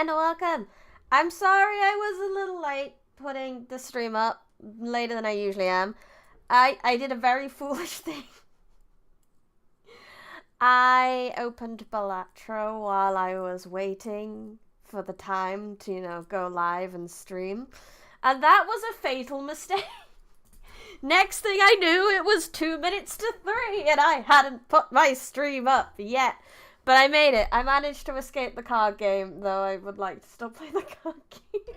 and welcome. I'm sorry I was a little late putting the stream up, later than I usually am. I did a very foolish thing. I opened Balatro while I was waiting for the time to, go live and stream. And that was a fatal mistake. Next thing I knew, it was 2 minutes to 3 and I hadn't put my stream up yet. But I made it. I managed to escape the card game, though I would like to still play the card game.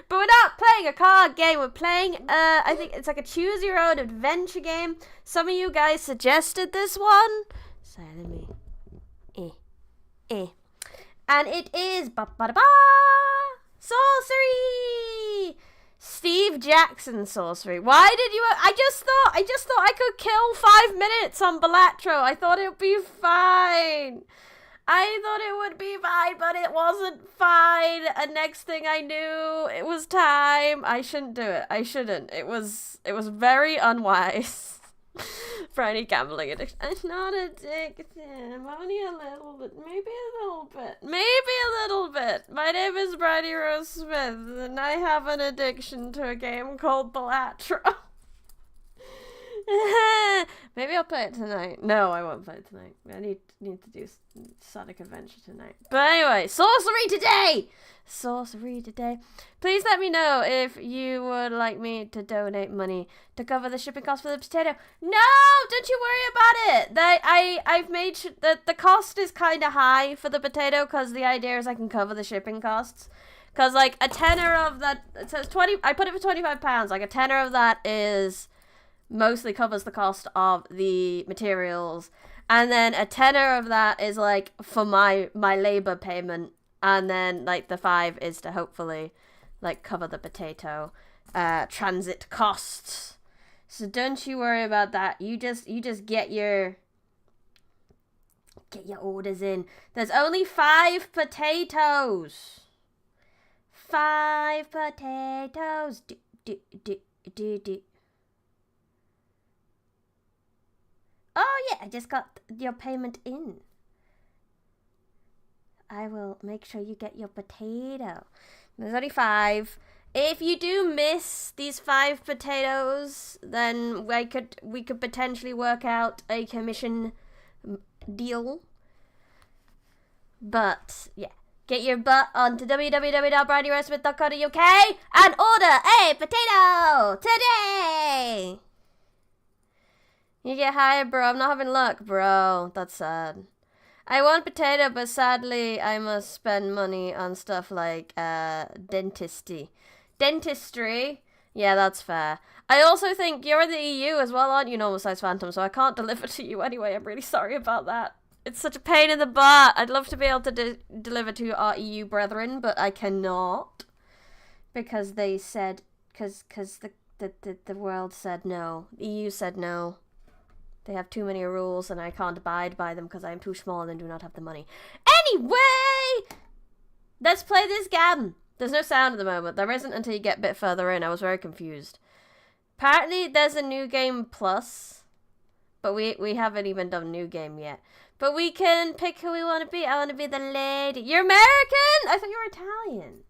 But we're not playing a card game, we're playing, I think it's like a choose your own adventure game. Some of you guys suggested this one. So let me, And it is, Sorcery! Steve Jackson Sorcery. Why did you, I just thought I could kill 5 minutes on Balatro. I thought it would be fine. I thought it would be fine, but it wasn't fine. And next thing I knew, it was time. I shouldn't do it. I shouldn't. It was very unwise for any gambling addiction. I'm not addicted. I'm only a little bit. Maybe a little bit. Maybe a little bit. My name is Bridie Rose Smith, and I have an addiction to a game called Balatro. Maybe I'll play it tonight. No, I won't play it tonight. I need to do Sonic Adventure tonight. But anyway, Sorcery today! Sorcery today. Please let me know if you would like me to donate money to cover the shipping cost for the potato. No! Don't you worry about it! I've made sure that the cost is kind of high for the potato because the idea is I can cover the shipping costs. Because, like, a tenner of that... It says 20... I put it for £25. Like, a tenner of that is... mostly covers the cost of the materials, and then a tenner of that is like for my labor payment, and then like the 5 is to hopefully like cover the potato transit costs. So don't you worry about that. You just get your orders in. There's only 5 potatoes. 5 potatoes. Do. Oh, yeah, I just got your payment in. I will make sure you get your potato. There's only 5. If you do miss these 5 potatoes, then we could potentially work out a commission deal. But, yeah. Get your butt onto www.bridierosmith.co.uk and order a potato today! You get hired, bro. I'm not having luck, bro. That's sad. I want potato, but sadly, I must spend money on stuff like dentistry. Yeah, that's fair. I also think you're in the EU as well, aren't you, Normal Size Phantom? So I can't deliver to you anyway. I'm really sorry about that. It's such a pain in the butt. I'd love to be able to deliver to our EU brethren, but I cannot. Because they said... Because the world said no. The EU said no. They have too many rules, and I can't abide by them because I am too small and do not have the money. Anyway! Let's play this game. There's no sound at the moment. There isn't until you get a bit further in. I was very confused. Apparently, there's a new game plus. But we haven't even done new game yet. But we can pick who we want to be. I want to be the lady. You're American? I thought you were Italian.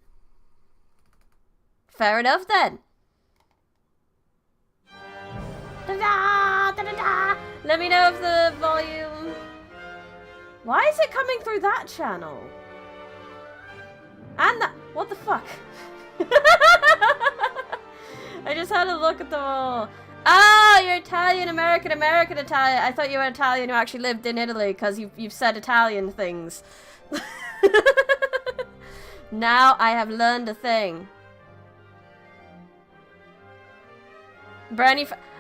Fair enough, then. Da-da, da-da-da. Let me know if the volume... Why is it coming through that channel? And that... What the fuck? I just had to look at them all. Oh, you're Italian, American, Italian. I thought you were Italian who actually lived in Italy because you've said Italian things. Now I have learned a thing.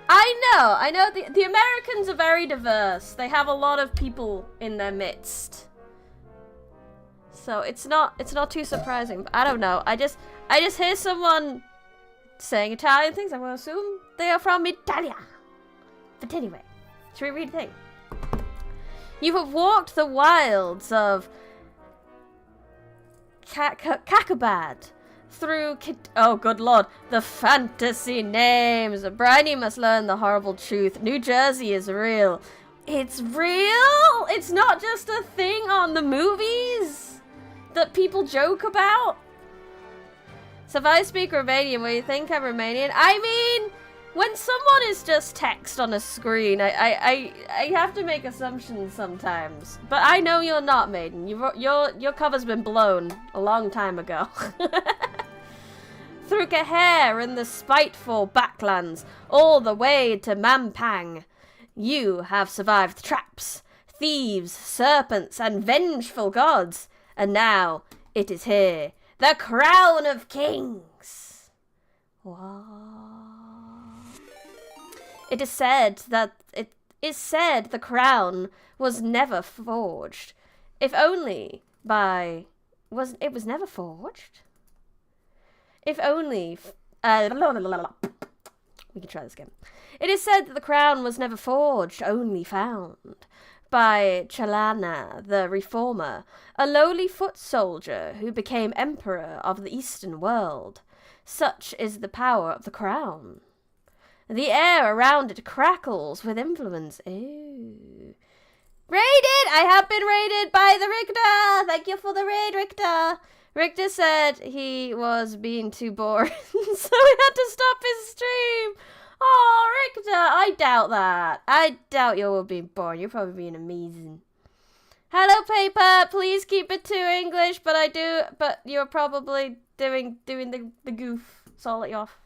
I know. The Americans are very diverse. They have a lot of people in their midst. So it's not too surprising. But I don't know. I just hear someone saying Italian things. I'm going to assume they are from Italia. But anyway, should we read the thing? You have walked the wilds of Kakabad. Through oh good lord, the fantasy names. Bridie must learn the horrible truth. New Jersey is real. It's real? It's not just a thing on the movies? that people joke about. So if I speak Romanian, will you think I'm Romanian? I mean, when someone is just text on a screen, I have to make assumptions sometimes. But I know you're not, Maiden. Your cover's been blown a long time ago. Through Caher in the spiteful backlands, all the way to Mampang, you have survived traps, thieves, serpents, and vengeful gods. And now it is here, the crown of kings. What? It is said the crown was never forged, if only by it was never forged. If only we can try this again. It is said that the crown was never forged, only found by Chalana the Reformer, a lowly foot soldier who became emperor of the Eastern world. Such is the power of the crown. The air around it crackles with influence. Ooh. Raided! I have been raided by the Richter! Thank you for the raid, Richter! Richter said he was being too boring, so he had to stop his stream. Oh, Richter, I doubt that. I doubt you being boring. You're probably being amazing. Hello, Paper. Please keep it to English, but you're probably doing the goof, so I'll let you off.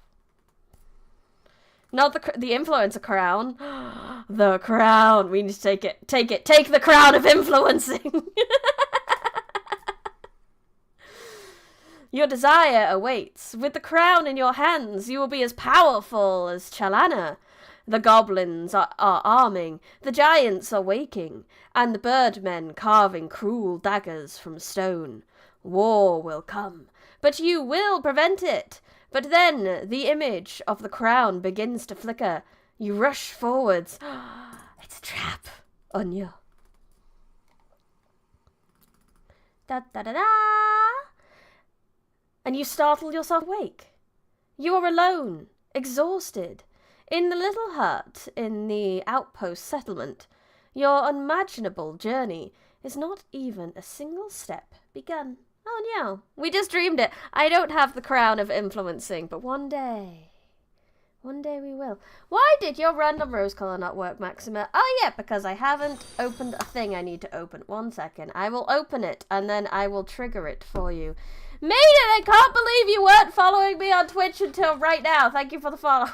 Not the influencer crown. The crown. We need to take it. Take it. Take the crown of influencing. Your desire awaits. With the crown in your hands, you will be as powerful as Chalana. The goblins are arming, the giants are waking, and the birdmen carving cruel daggers from stone. War will come, but you will prevent it. But then the image of the crown begins to flicker. You rush forwards. It's a trap on you. Da da da da. And you startle yourself awake. You are alone, exhausted, in the little hut in the outpost settlement. Your unimaginable journey is not even a single step begun. Oh no, we just dreamed it. I don't have the crown of influencing, but one day we will. Why did your random rose colour not work, Maxima? Oh yeah, because I haven't opened a thing I need to open. 1 second. I will open it, and then I will trigger it for you. Maiden, I can't believe you weren't following me on Twitch until right now. Thank you for the follow.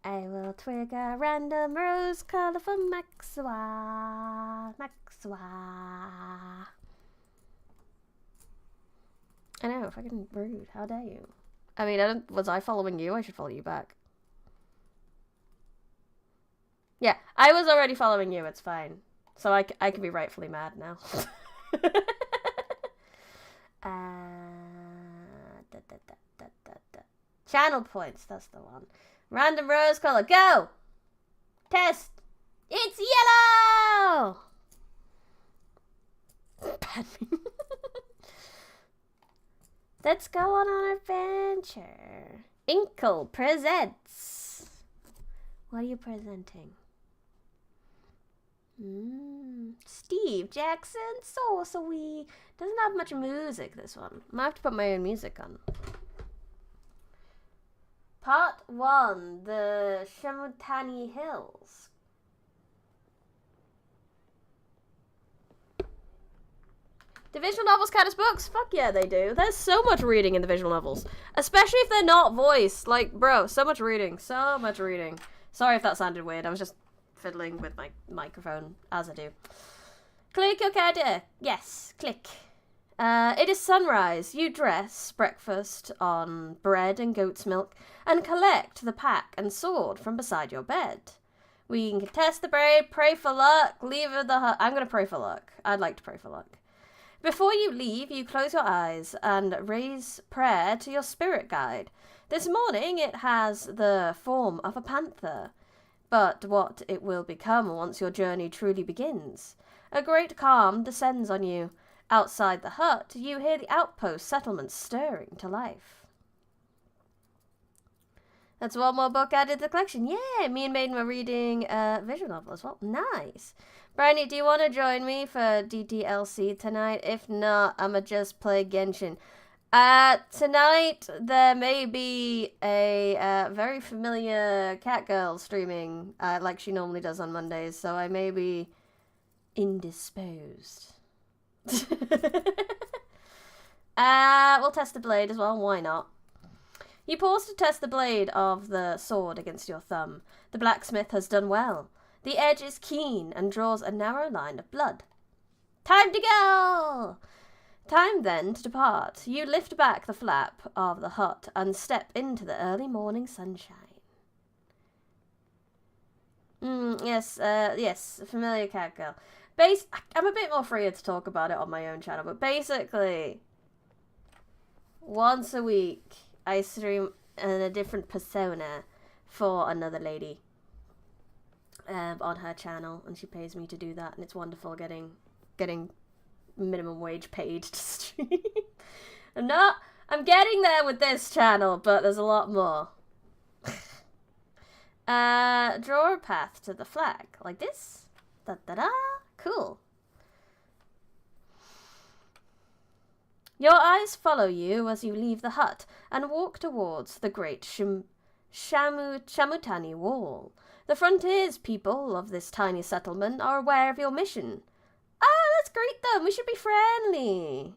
I will trigger random rose colour for Maxima. I know, fucking rude. How dare you? I mean, was I following you? I should follow you back. Yeah, I was already following you. It's fine. So I can be rightfully mad now. Channel points, that's the one. Random rose color, go! Test! It's yellow! Let's go on an adventure. Inkle presents. What are you presenting? Steve Jackson, Sorcery. Doesn't have much music, this one. I might have to put my own music on. Part 1, the Shemutani Hills. Do visual novels count as books? Fuck yeah, they do. There's so much reading in the visual novels. Especially if they're not voiced. Like, bro, so much reading. So much reading. Sorry if that sounded weird. I was just fiddling with my microphone, as I do. Click your character. Yes, click. It is sunrise. You dress breakfast on bread and goat's milk and collect the pack and sword from beside your bed. We can contest the brave, pray for luck, leave the hut. I'm going to pray for luck. I'd like to pray for luck. Before you leave, you close your eyes and raise prayer to your spirit guide. This morning, it has the form of a panther, but what it will become once your journey truly begins. A great calm descends on you. Outside the hut, you hear the outpost settlement stirring to life. That's one more book added to the collection. Yeah, me and Maiden were reading a visual novel as well. Nice. Bryony, do you want to join me for DDLC tonight? If not, I'ma just play Genshin. Tonight there may be a very familiar cat girl streaming, like she normally does on Mondays, so I may be indisposed. We'll test the blade as well, why not? You pause to test the blade of the sword against your thumb. The blacksmith has done well. The edge is keen and draws a narrow line of blood. Time to go! Time then to depart. You lift back the flap of the hut and step into the early morning sunshine. Yes, familiar cat girl. I'm a bit more freer to talk about it on my own channel, but basically, once a week, I stream in a different persona for another lady on her channel, and she pays me to do that, and it's wonderful getting minimum wage paid to stream. I'm getting there with this channel, but there's a lot more. Draw a path to the flag, like this. Da-da-da. Cool. Your eyes follow you as you leave the hut and walk towards the great Shamutani Wall. The frontiers people of this tiny settlement are aware of your mission. Let's greet them. We should be friendly.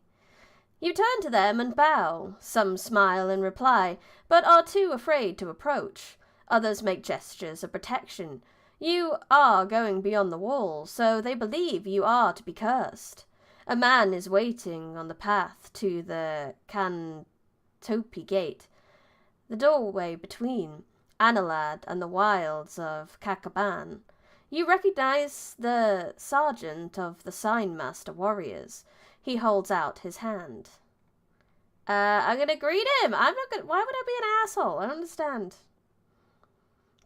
You turn to them and bow. Some smile in reply, but are too afraid to approach. Others make gestures of protection. You are going beyond the wall, so they believe you are to be cursed. A man is waiting on the path to the Cantopi Gate, the doorway between Analad and the wilds of Kakaban. You recognize the sergeant of the Signmaster Warriors. He holds out his hand. I'm gonna greet him. Why would I be an asshole? I don't understand.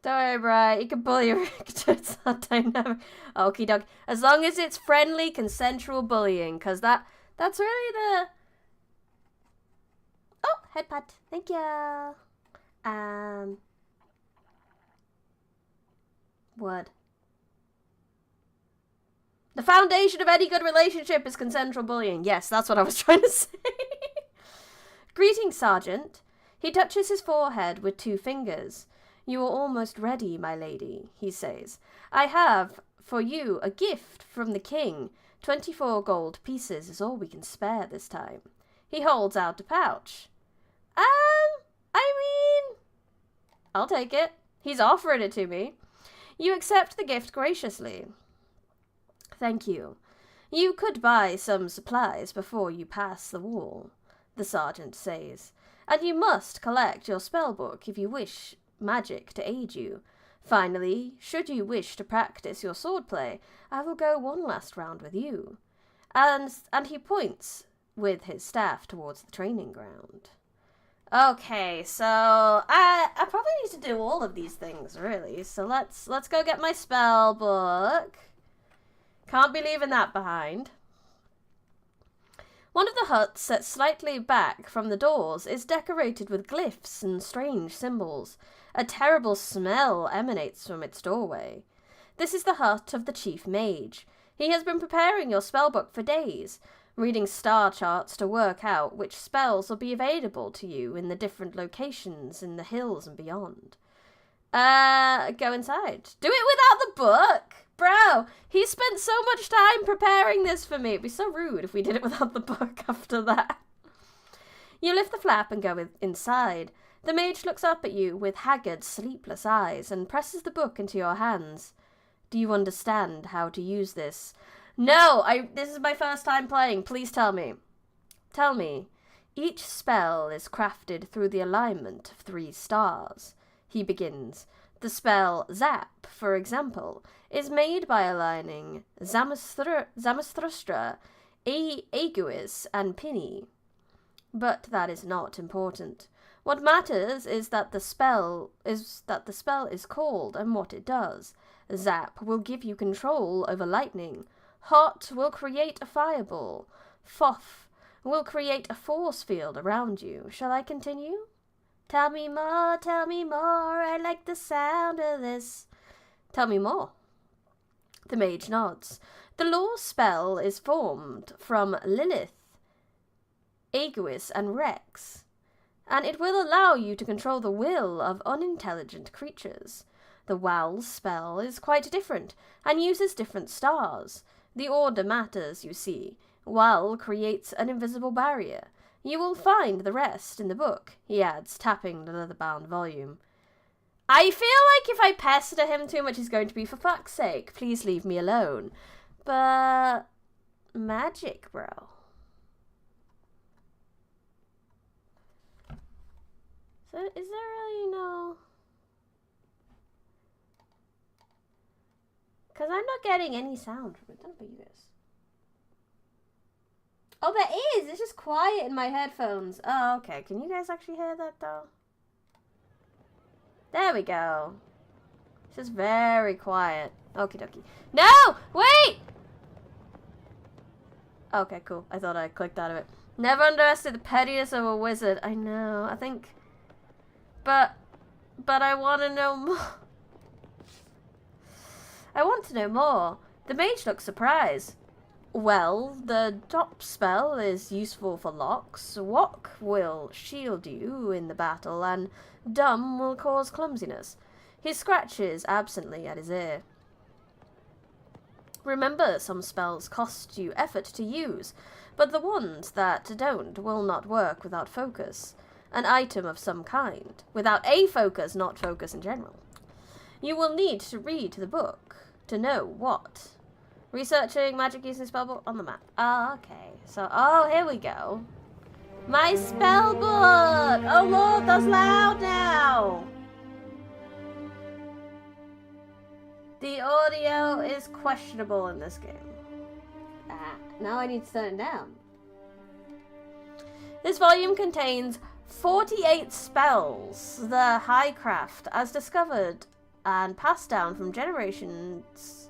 Don't worry, Bri. You can bully Richter. It's not dynamic. Okie dokie. As long as it's friendly, consensual bullying, because that's really the... Oh, head pat. Thank you. What? The foundation of any good relationship is consensual bullying. Yes, that's what I was trying to say. Greetings, Sergeant. He touches his forehead with 2 fingers. You are almost ready, my lady, he says. I have for you a gift from the king. 24 gold pieces is all we can spare this time. He holds out a pouch. I'll take it. He's offering it to me. You accept the gift graciously. Thank you. You could buy some supplies before you pass the wall, the sergeant says, and you must collect your spellbook if you wish magic to aid you. Finally, should you wish to practice your swordplay, I will go one last round with you. And he points with his staff towards the training ground. Okay, so I probably need to do all of these things, really. So let's go get my spell book. Can't be leaving that behind. One of the huts, set slightly back from the doors, is decorated with glyphs and strange symbols. A terrible smell emanates from its doorway. This is the hut of the chief mage. He has been preparing your spellbook for days, reading star charts to work out which spells will be available to you in the different locations in the hills and beyond. Go inside. Do it without the book? Bro, he spent so much time preparing this for me. It'd be so rude if we did it without the book after that. You lift the flap and go inside. The mage looks up at you with haggard, sleepless eyes and presses the book into your hands. Do you understand how to use this? No, this is my first time playing. Please tell me. Tell me. Each spell is crafted through the alignment of 3 stars. He begins. The spell Zap, for example, is made by aligning Zamastrastra, Aeguis, and Pinny. But that is not important. What matters is that the spell is called and what it does. Zap will give you control over lightning. Hot will create a fireball. Foff will create a force field around you. Shall I continue? Tell me more, I like the sound of this. Tell me more. The mage nods. The law spell is formed from Lilith, Aeguis, and Rex, and it will allow you to control the will of unintelligent creatures. The Wow spell is quite different, and uses different stars. The order matters, you see. Wow creates an invisible barrier. You will find the rest in the book, he adds, tapping the leather-bound volume. I feel like if I pester him too much, he's going to be, for fuck's sake, please leave me alone. But magic, bro. So is there really no... Because I'm not getting any sound from it. I don't know about you guys. Oh, there is! It's just quiet in my headphones. Oh, okay. Can you guys actually hear that, though? There we go. It's just very quiet. Okie dokie. No! Wait! Okay, cool. I thought I clicked out of it. Never underestimate the pettiness of a wizard. I know. I think... But I want to know more. I want to know more. The mage looks surprised. Well, the top spell is useful for locks. Walk will shield you in the battle, and dumb will cause clumsiness. He scratches absently at his ear. Remember, some spells cost you effort to use, but the ones that don't will not work without focus. An item of some kind. Without a focus, not focus in general. You will need to read the book to know what. Researching magic using spellbook on the map. Ah, okay. So, oh, here we go. My spellbook! Oh lord, that's loud now! The audio is questionable in this game. Ah, now I need to turn it down. This volume contains 48 spells, the highcraft, as discovered and passed down from generations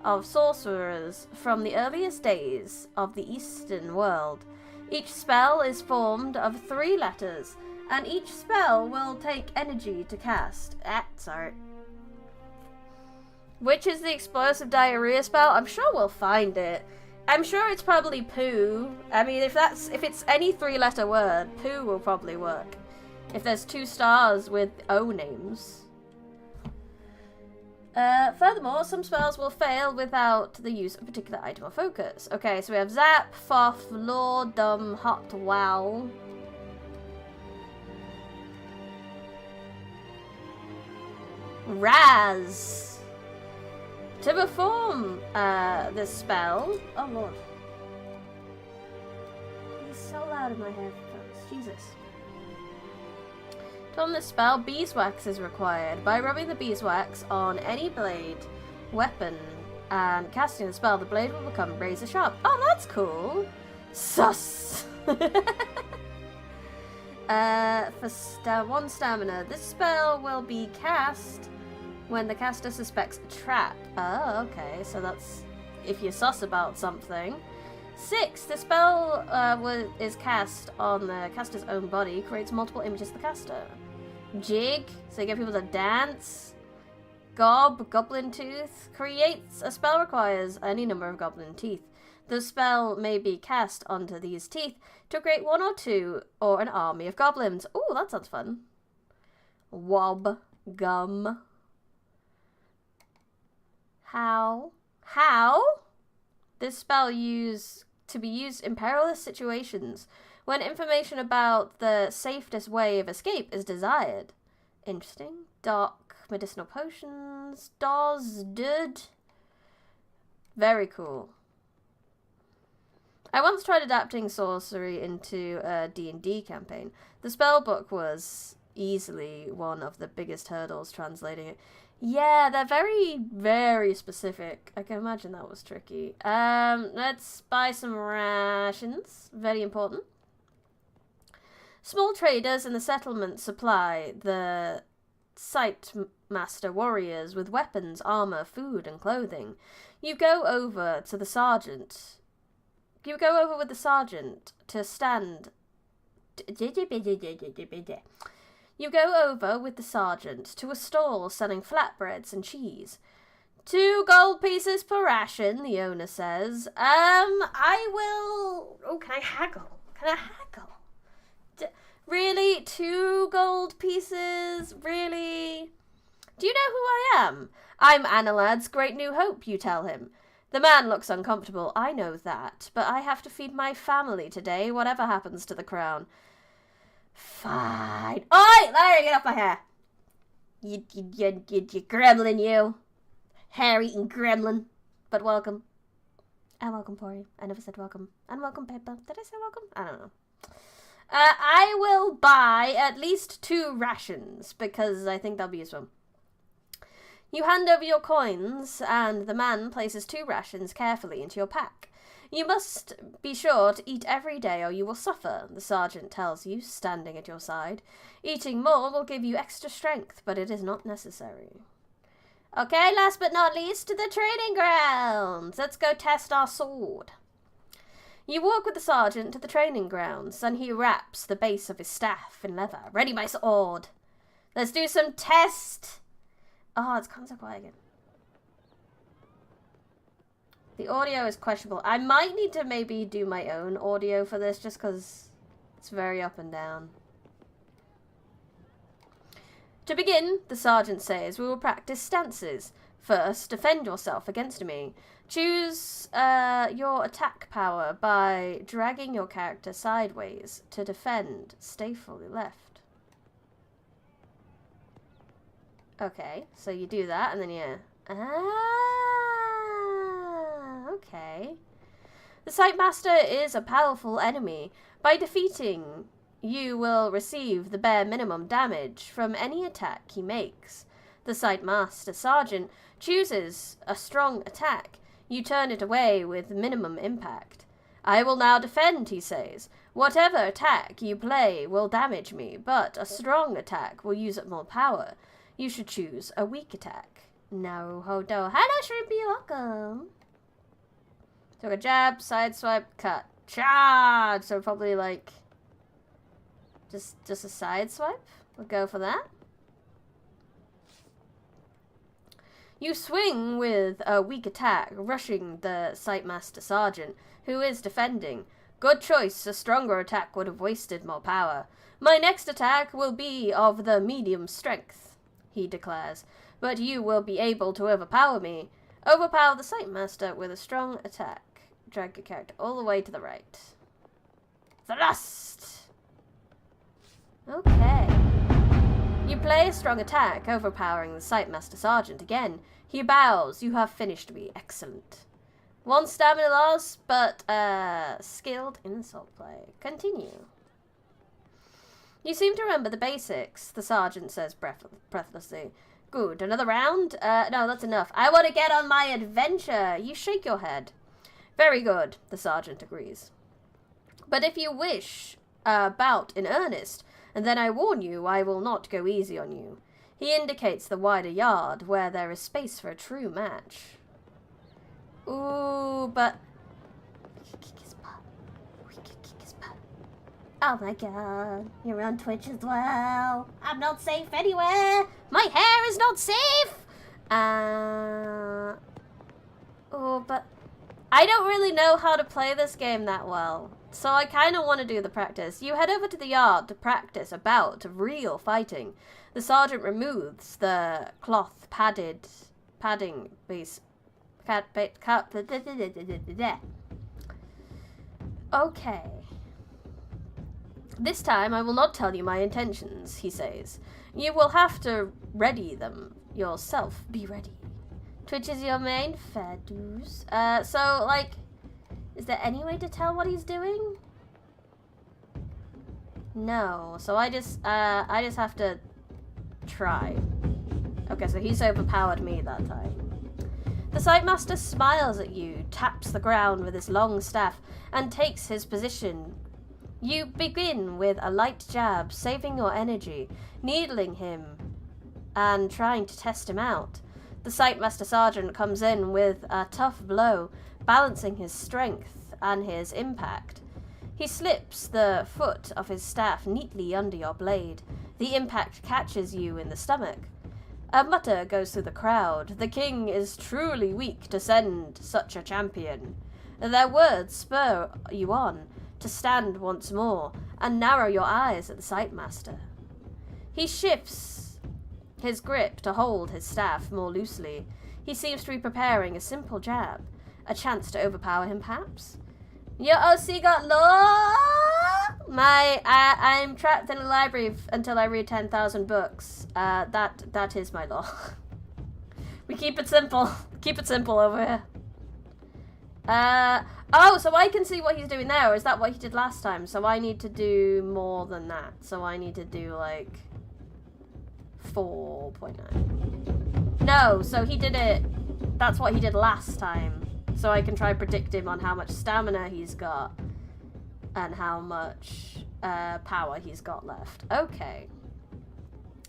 of sorcerers from the earliest days of the Eastern world. Each spell is formed of 3 letters, and each spell will take energy to cast. Which is the explosive diarrhea spell? I'm sure we'll find it. I'm sure it's probably poo. I mean, if it's any 3-letter word, poo will probably work. If there's 2 stars with O names. Furthermore, some spells will fail without the use of a particular item or focus. Okay, so we have Zap, Foff, Law, Dumb, Hot, Wow. Raz. To perform this spell... Oh lord. He's so loud in my headphones. Jesus. To perform this spell, beeswax is required. By rubbing the beeswax on any blade, weapon, and casting the spell, the blade will become razor sharp. Oh, that's cool. Sus. For 1 stamina, this spell will be cast when the caster suspects a trap. Oh, okay, so that's if you're sus about something. 6, the spell is cast on the caster's own body, creates multiple images of the caster. Jig, so you get people to dance. Gob, goblin tooth, creates a spell requires any number of goblin teeth. The spell may be cast onto these teeth to create 1 or 2 or an army of goblins. Ooh, that sounds fun. Wob, gum. How? This spell to be used in perilous situations when information about the safest way of escape is desired. Interesting. Dark medicinal potions. Dud. Very cool. I once tried adapting sorcery into a D&D campaign. The spellbook was easily one of the biggest hurdles translating it. Yeah, they're very, very specific. I can imagine that was tricky. Let's buy some rations. Very important. Small traders in the settlement supply the site master warriors with weapons, armor, food, and clothing. You go over with the sergeant to stand. You go over with the sergeant to a stall selling flatbreads and cheese. 2 gold pieces per ration, the owner says. I will... Oh, can I haggle? Can I haggle? Really? 2 gold pieces? Really? Do you know who I am? I'm Analad's Great New Hope, you tell him. The man looks uncomfortable. I know that, but I have to feed my family today, whatever happens to the crown. Fine. Oi! Larry, get off my hair! You gremlin, you. Hair-eating gremlin. But welcome. And welcome, Pori. I never said welcome. And welcome, Peppa. Did I say welcome? I don't know. I will buy at least 2 rations, because I think that'll be useful. You hand over your coins, and the man places 2 rations carefully into your pack. You must be sure to eat every day or you will suffer, the sergeant tells you, standing at your side. Eating more will give you extra strength, but it is not necessary. Okay, last but not least, to the training grounds. Let's go test our sword. You walk with the sergeant to the training grounds, and he wraps the base of his staff in leather. Ready, my sword. Let's do some test. Oh, it's gone so quiet again. The audio is questionable. I might need to maybe do my own audio for this, just because it's very up and down. To begin, the sergeant says, we will practice stances. First, defend yourself against me. Choose your attack power by dragging your character sideways. To defend, stay fully left. Okay, so you do that, and then you... okay. The Sightmaster is a powerful enemy. By defeating, you will receive the bare minimum damage from any attack he makes. The Sightmaster Sergeant chooses a strong attack. You turn it away with minimum impact. I will now defend, he says. Whatever attack you play will damage me, but a strong attack will use up more power. You should choose a weak attack. Naruhodo. Hello, Shrimpy, welcome. Took a jab, side swipe, cut. Charge! So probably like just a side swipe. We'll go for that. You swing with a weak attack, rushing the Sightmaster Sergeant, who is defending. Good choice, a stronger attack would have wasted more power. My next attack will be of the medium strength, he declares, but you will be able to overpower me. Overpower the Sightmaster with a strong attack. Drag your character all the way to the right. Thrust! Okay. You play a strong attack, overpowering the Sightmaster Sergeant again. He bows. You have finished me. Excellent. 1 stamina loss, but skilled in sword play. Continue. You seem to remember the basics, the sergeant says breathlessly. Good. Another round? No, that's enough. I want to get on my adventure. You shake your head. Very good, the sergeant agrees. But if you wish a bout in earnest, and then I warn you, I will not go easy on you. He indicates the wider yard, where there is space for a true match. Ooh, but... we can kick his butt. We can kick his butt. Oh my god, you're on Twitch as well. I'm not safe anywhere. My hair is not safe. Oh, but... I don't really know how to play this game that well, so I kind of want to do the practice. You head over to the yard to practice a bout of real fighting. The sergeant removes the cloth padding base. Okay. This time I will not tell you my intentions, he says. You will have to ready them yourself. Be ready. Twitch is your main? Fair dues. So, like, is there any way to tell what he's doing? No. So I just have to try. Okay, so he's overpowered me that time. The Sightmaster smiles at you, taps the ground with his long staff, and takes his position. You begin with a light jab, saving your energy, needling him, and trying to test him out. The Sightmaster Sergeant comes in with a tough blow, balancing his strength and his impact. He slips the foot of his staff neatly under your blade. The impact catches you in the stomach. A mutter goes through the crowd. The king is truly weak to send such a champion. Their words spur you on to stand once more and narrow your eyes at the Sightmaster. He shifts his grip to hold his staff more loosely. He seems to be preparing a simple jab, a chance to overpower him perhaps. Your OC got law? I'm trapped in a library until I read 10,000 books. That is my law. We keep it simple. Keep it simple over here. Oh, so I can see what he's doing there, or is that what he did last time? So I need to do more than that. So I need to do, like, 4.9. No, so he did it... That's what he did last time. So I can try and predict him on how much stamina he's got and how much power he's got left. Okay.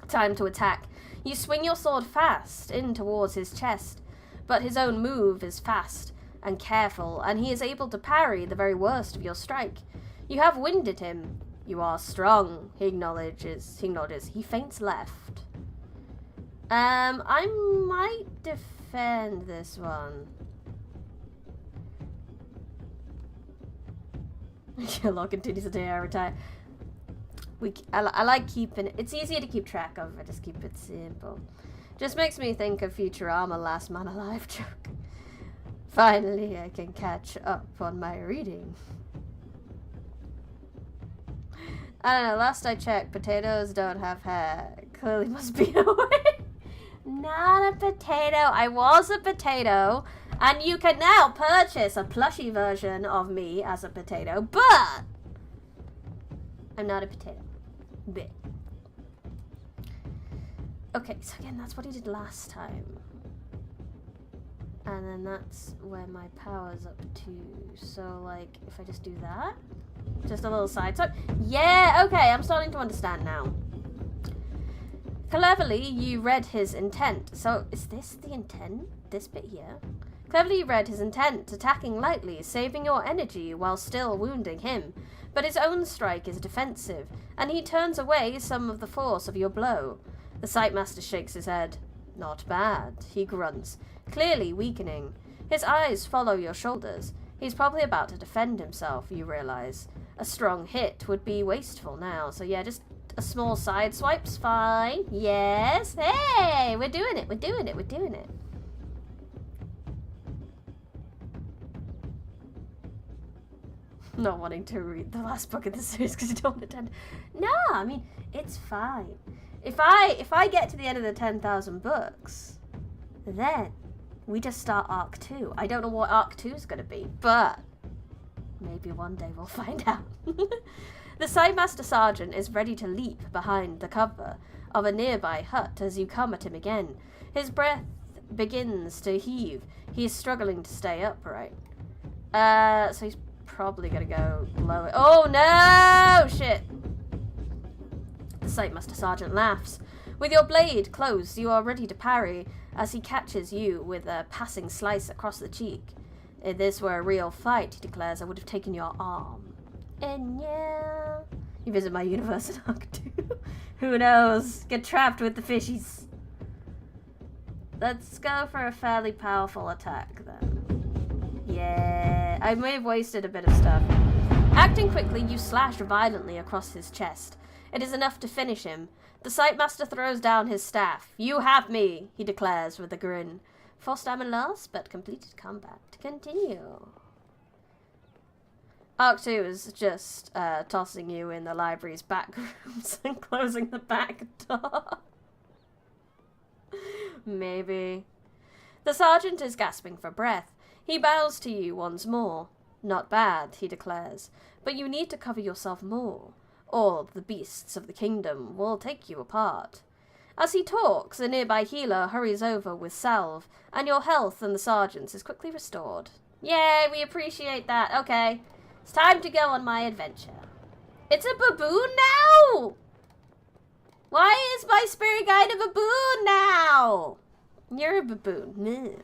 Time to attack. You swing your sword fast in towards his chest, but his own move is fast and careful, and he is able to parry the very worst of your strike. You have winded him. You are strong, he acknowledges. He feints left. I might defend this one. Law continues until I retire. I like keeping it. It's easier to keep track of if I just keep it simple. Just makes me think of Futurama Last Man Alive joke. Finally, I can catch up on my reading. I don't know, last I checked, potatoes don't have hair. Clearly must be a way. Not a potato. I was a potato. And you can now purchase a plushie version of me as a potato, but I'm not a potato. Blech. Okay, so again, that's what he did last time. And then that's where my power's up to. So, like, if I just do that, just a little side swap. Yeah, okay, I'm starting to understand now. Cleverly, you read his intent. So, is this the intent? This bit here? Cleverly, you read his intent, attacking lightly, saving your energy while still wounding him. But his own strike is defensive, and he turns away some of the force of your blow. The Sightmaster shakes his head. Not bad, he grunts, clearly weakening. His eyes follow your shoulders. He's probably about to defend himself, you realize. A strong hit would be wasteful now, so yeah, just a small side swipe's fine. Yes, hey, we're doing it, we're doing it, we're doing it. Not wanting to read the last book of the series because you don't want to attend. No, I mean, it's fine. If I get to the end of the 10,000 books, then we just start Arc 2. I don't know what Arc 2 is going to be, but maybe one day we'll find out. The Sightmaster Sergeant is ready to leap behind the cover of a nearby hut as you come at him again. His breath begins to heave. He is struggling to stay upright. So he's probably gonna go lower. Oh no! Shit! The Sightmaster Sergeant laughs. With your blade close, you are ready to parry as he catches you with a passing slice across the cheek. If this were a real fight, he declares, I would have taken your arm. And yeah... You visit my universe in Arc 2. Who knows? Get trapped with the fishies. Let's go for a fairly powerful attack then. Yeah, I may have wasted a bit of stuff. Acting quickly, you slash violently across his chest. It is enough to finish him. The Sightmaster throws down his staff. You have me, he declares with a grin. 4 stamina loss, but completed combat. Continue. Arc 2 is just tossing you in the library's back rooms and closing the back door. Maybe. The sergeant is gasping for breath. He bows to you once more. Not bad, he declares, but you need to cover yourself more, or the beasts of the kingdom will take you apart. As he talks, a nearby healer hurries over with salve, and your health and the sergeant's is quickly restored. Yay, we appreciate that. Okay, it's time to go on my adventure. It's a baboon now! Why is my spirit guide a baboon now? You're a baboon. Meh.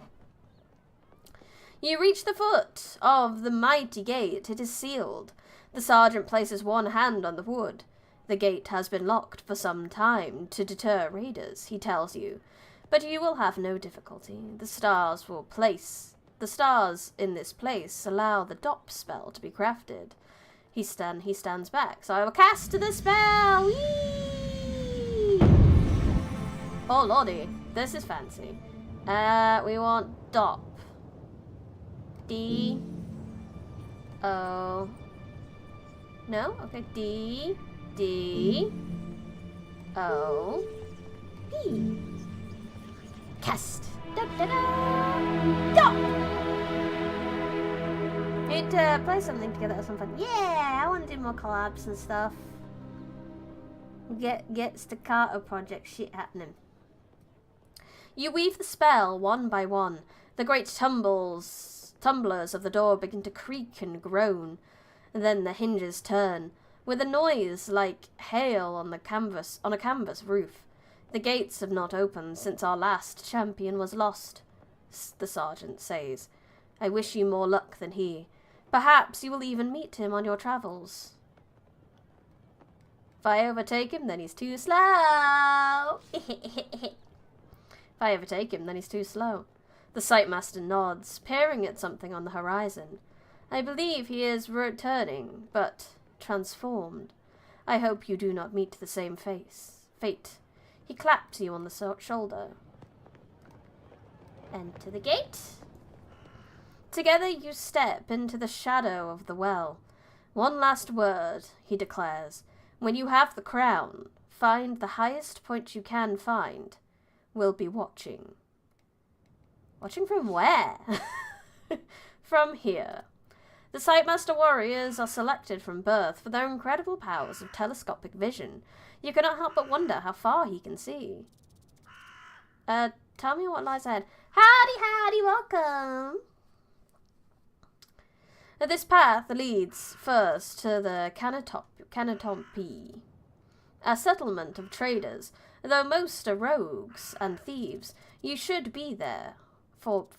You reach the foot of the mighty gate. It is sealed. The sergeant places one hand on the wood. The gate has been locked for some time to deter raiders, he tells you, but you will have no difficulty. The stars in this place allow the dop spell to be crafted. He stands back, so I will cast the spell! Whee! Oh lordy, this is fancy. We want dop. D. O. No? Okay, D. D. O. P. Cast. Da da da! Dop! Need to play something together or something. Yeah, I want to do more collabs and stuff. Get staccato project shit happening. You weave the spell one by one. The great tumblers of the door begin to creak and groan. And then the hinges turn, with a noise like hail on a canvas roof. The gates have not opened since our last champion was lost, the sergeant says. I wish you more luck than he. Perhaps you will even meet him on your travels. If I overtake him, then he's too slow. If I overtake him, then he's too slow. The sightmaster nods, peering at something on the horizon. I believe he is returning, but transformed. I hope you do not meet the same fate. He claps you on the shoulder. Enter the gate. Together you step into the shadow of the well. One last word, he declares. When you have the crown, find the highest point you can find. We'll be watching. Watching from where? From here. The Sightmaster warriors are selected from birth for their incredible powers of telescopic vision. You cannot help but wonder how far he can see. Tell me what lies ahead. Howdy, welcome! This path leads first to the Canatompi, a settlement of traders. Though most are rogues and thieves, you should be there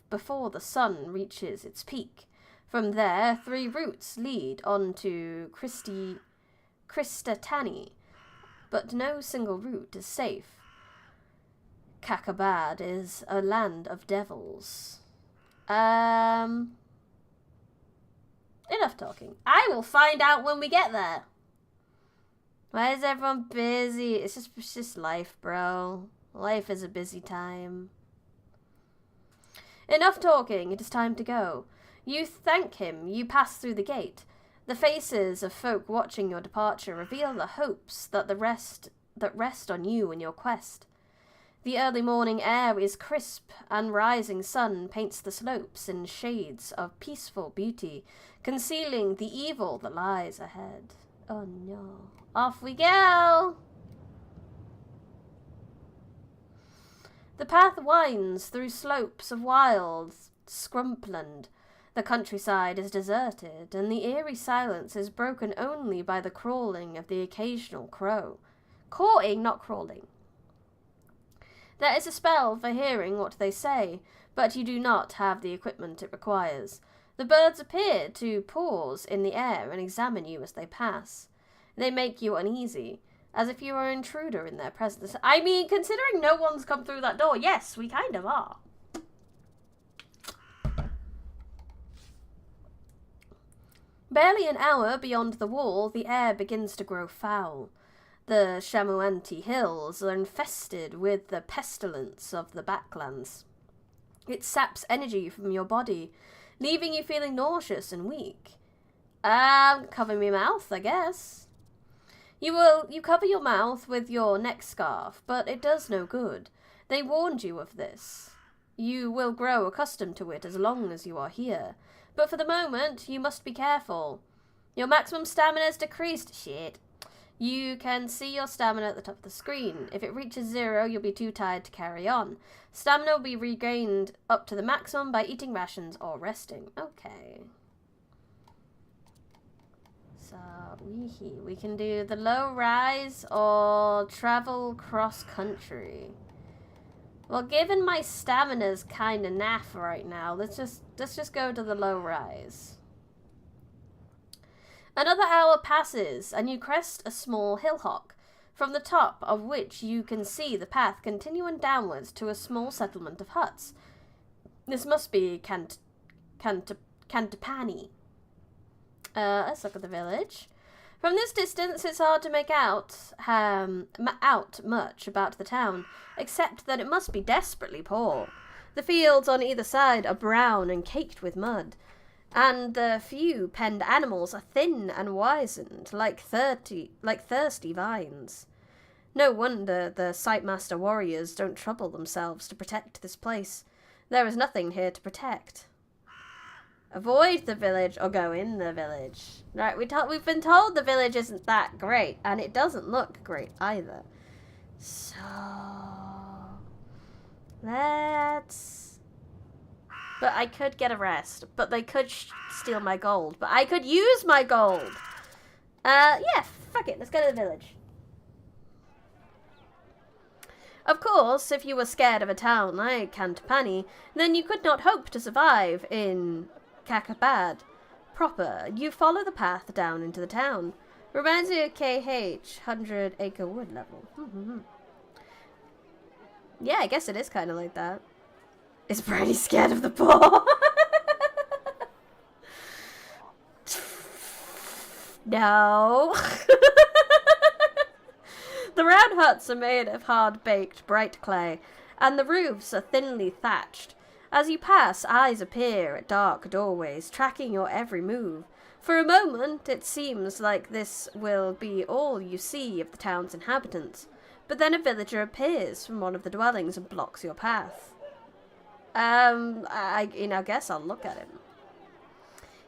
before the sun reaches its peak. From there, 3 routes lead on to Kristatani, but no single route is safe. Kakabad is a land of devils. Enough talking. I will find out when we get there. Why is everyone busy? It's just life, bro. Life is a busy time. Enough talking. It is time to go. You thank him. You pass through the gate. The faces of folk watching your departure reveal the hopes that rest on you in your quest. The early morning air is crisp, and rising sun paints the slopes in shades of peaceful beauty, concealing the evil that lies ahead. Oh no. Off we go! The path winds through slopes of wild scrumpland. The countryside is deserted, and the eerie silence is broken only by the crawling of the occasional crow. Cawing, not crawling. There is a spell for hearing what they say, but you do not have the equipment it requires. The birds appear to pause in the air and examine you as they pass. They make you uneasy, as if you are an intruder in their presence. I mean, considering no one's come through that door, yes, we kind of are. Barely an hour beyond the wall, the air begins to grow foul. The Shamuanti hills are infested with the pestilence of the backlands. It saps energy from your body, leaving you feeling nauseous and weak. Cover my mouth, I guess. You cover your mouth with your neck scarf, but it does no good. They warned you of this. You will grow accustomed to it as long as you are here. But for the moment, you must be careful. Your maximum stamina is decreased. Shit. You can see your stamina at the top of the screen. If it reaches 0, you'll be too tired to carry on. Stamina will be regained up to the maximum by eating rations or resting. Okay. So, we can do the low rise or travel cross country. Well, given my stamina's kind of naff right now, let's just go to the low rise. Another hour passes, and you crest a small hillock, from the top of which you can see the path continuing downwards to a small settlement of huts. This must be Cantapani. Let's look at the village. From this distance, it's hard to make out much about the town, except that it must be desperately poor. The fields on either side are brown and caked with mud, and the few penned animals are thin and wizened, like thirsty vines. No wonder the Sightmaster warriors don't trouble themselves to protect this place. There is nothing here to protect. Avoid the village or go in the village. Right, we've been told the village isn't that great, and it doesn't look great either. So let's... But I could get a rest, but they could steal my gold, but I could use my gold. Yeah, fuck it, let's go to the village. Of course, if you were scared of a town like Cantapani, then you could not hope to survive in Kakabad proper. You follow the path down into the town. Reminds me of KH, 100 Acre Wood level. Yeah, I guess it is kind of like that. Is Brady scared of the poor? No. The round huts are made of hard-baked, bright clay, and the roofs are thinly thatched. As you pass, eyes appear at dark doorways, tracking your every move. For a moment, it seems like this will be all you see of the town's inhabitants, but then a villager appears from one of the dwellings and blocks your path. I guess I'll look at him.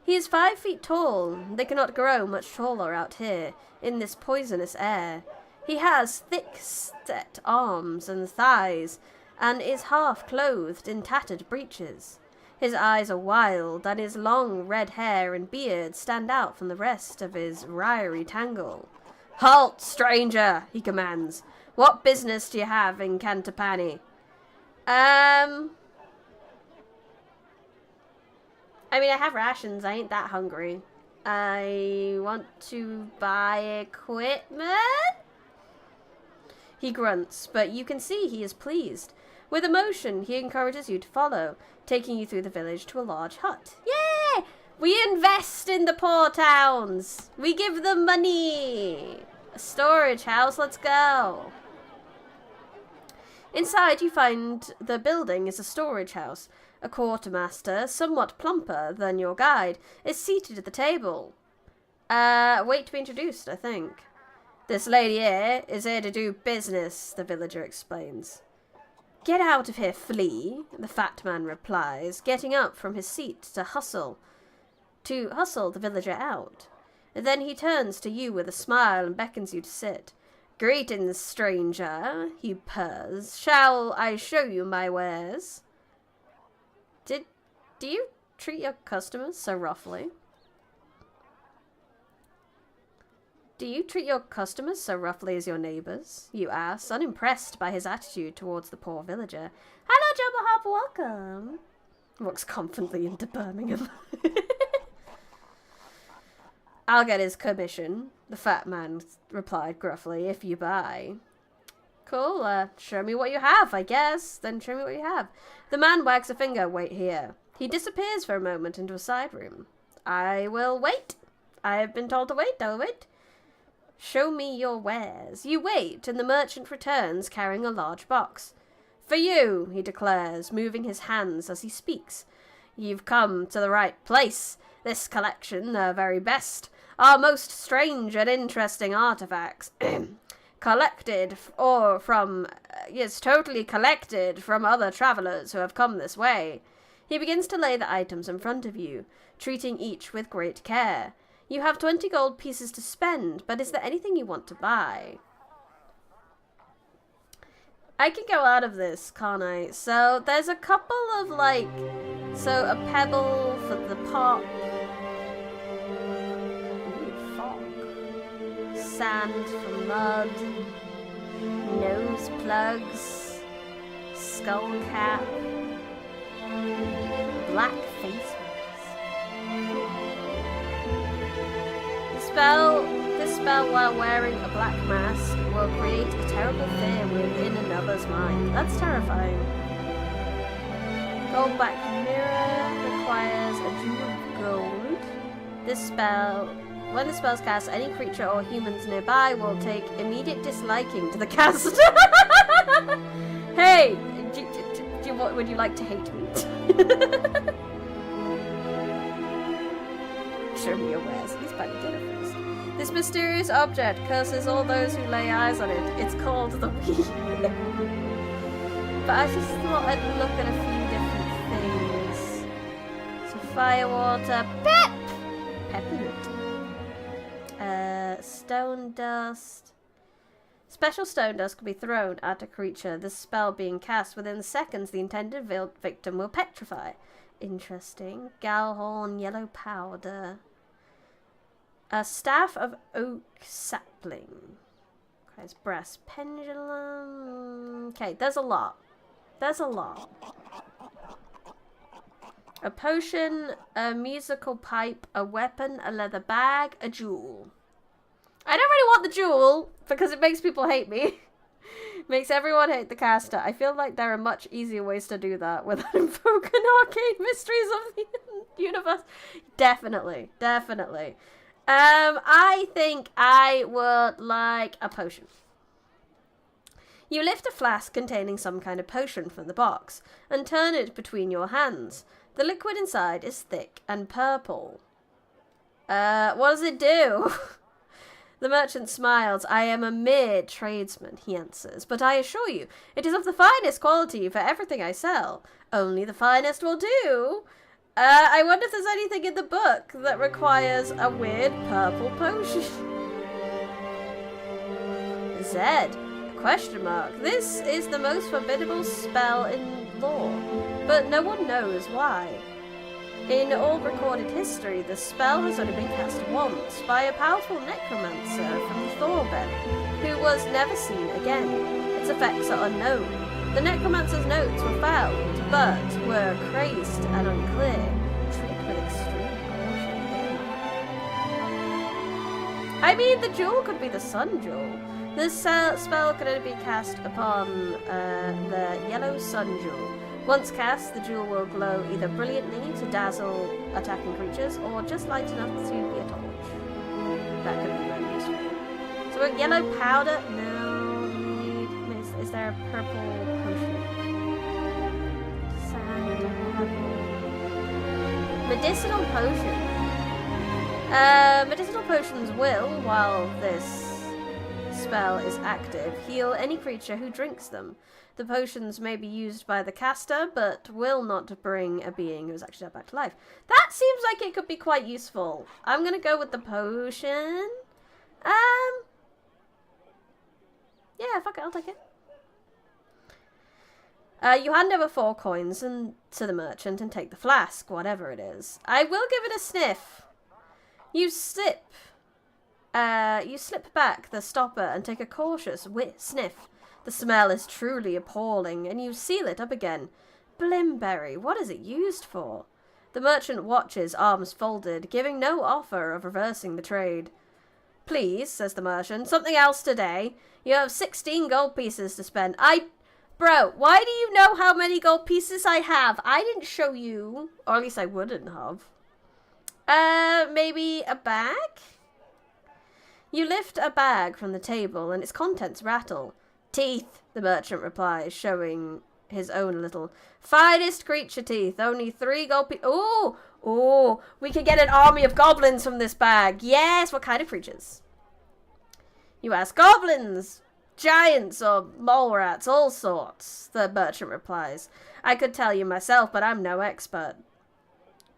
He is 5 feet tall. They cannot grow much taller out here, in this poisonous air. He has thick, set arms and thighs, and is half clothed in tattered breeches. His eyes are wild, and his long red hair and beard stand out from the rest of his wiry tangle. "Halt, stranger!" he commands. "What business do you have in Cantapani?" I have rations. I ain't that hungry. I want to buy equipment? He grunts, but you can see he is pleased. With emotion, he encourages you to follow, taking you through the village to a large hut. Yay! We invest in the poor towns. We give them money. A storage house, let's go. Inside, you find the building is a storage house. A quartermaster, somewhat plumper than your guide, is seated at the table. Wait to be introduced, I think. This lady here is here to do business, the villager explains. Get out of here, flea, the fat man replies, getting up from his seat to hustle the villager out. Then he turns to you with a smile and beckons you to sit. Greetings, stranger, he purrs. Shall I show you my wares? Do you treat your customers so roughly? Do you treat your customers so roughly as your neighbours? You ask, unimpressed by his attitude towards the poor villager. Hello, Jumbo Hop, welcome. Walks confidently into Birmingham. I'll get his commission, the fat man replied gruffly, if you buy. Cool, show me what you have, I guess. Then show me what you have. The man wags a finger, wait here. He disappears for a moment into a side room. I will wait. I have been told to wait, I'll wait. Show me your wares. You wait, and the merchant returns carrying a large box. For you, he declares, moving his hands as he speaks. You've come to the right place. This collection, the very best, are most strange and interesting artifacts. Collected, or from, totally collected from other travellers who have come this way. He begins to lay the items in front of you, treating each with great care. You have 20 gold pieces to spend, but is there anything you want to buy? I can go out of this, can't I? So, there's a couple of, a pebble for the pot. Ooh, fog. Sand for mud. Nose plugs. Skull cap. Black face mask. This spell, while wearing a black mask, will create a terrible fear within another's mind. That's terrifying. Gold back mirror requires a jewel of gold. This spell, when the spell's cast, any creature or humans nearby will take immediate disliking to the caster. Hey, would you like to hate me? Show me your wares. He's by the dinner first. This mysterious object curses all those who lay eyes on it. It's called the Wii. But I just thought I'd look at a few different things. So firewater, peppermint, stone dust. Special stone dust can be thrown at a creature. This spell being cast within seconds, the intended victim will petrify. Interesting. Galhorn, yellow powder. A staff of oak sapling. Christ, brass pendulum. Okay, there's a lot. There's a lot. A potion, a musical pipe, a weapon, a leather bag, a jewel. I don't really want the jewel because it makes people hate me. Makes everyone hate the caster. I feel like there are much easier ways to do that without invoking arcane mysteries of the universe. Definitely. Definitely. I think I would like a potion. You lift a flask containing some kind of potion from the box and turn it between your hands. The liquid inside is thick and purple. What does it do? The merchant smiles. I am a mere tradesman, he answers, but I assure you, it is of the finest quality for everything I sell. Only the finest will do. I wonder if there's anything in the book that requires a weird purple potion. Z. Question mark. This is the most formidable spell in lore, but no one knows why. In all recorded history, the spell has only been cast once by a powerful necromancer from Vtuber, who was never seen again. Its effects are unknown. The necromancer's notes were found, but were crazed and unclear. Treat with extreme caution. I mean, the jewel could be the sun jewel. This spell could only be cast upon the yellow sun jewel. Once cast, the jewel will glow either brilliantly to dazzle attacking creatures, or just light enough to be a torch. That could be very useful. So we're yellow powder. No, is there a purple potion? Sand, purple. Medicinal potion. Medicinal potions will, while this spell is active, heal any creature who drinks them. The potions may be used by the caster, but will not bring a being who is actually back to life. That seems like it could be quite useful. I'm gonna go with the potion. Yeah, fuck it, I'll take it. You hand over 4 coins to the merchant and take the flask, whatever it is. I will give it a sniff. You slip back the stopper and take a cautious sniff. The smell is truly appalling, and you seal it up again. Blimberry, what is it used for? The merchant watches, arms folded, giving no offer of reversing the trade. Please, says the merchant, something else today. You have 16 gold pieces to spend. Bro, why do you know how many gold pieces I have? I didn't show you, or at least I wouldn't have. Maybe a bag? You lift a bag from the table, and its contents rattle. Teeth, the merchant replies, showing his own little finest creature teeth. Only 3 gold pieces. Oh, we could get an army of goblins from this bag. Yes, what kind of creatures? You ask. Goblins, giants, or mole rats, all sorts, the merchant replies. I could tell you myself, but I'm no expert.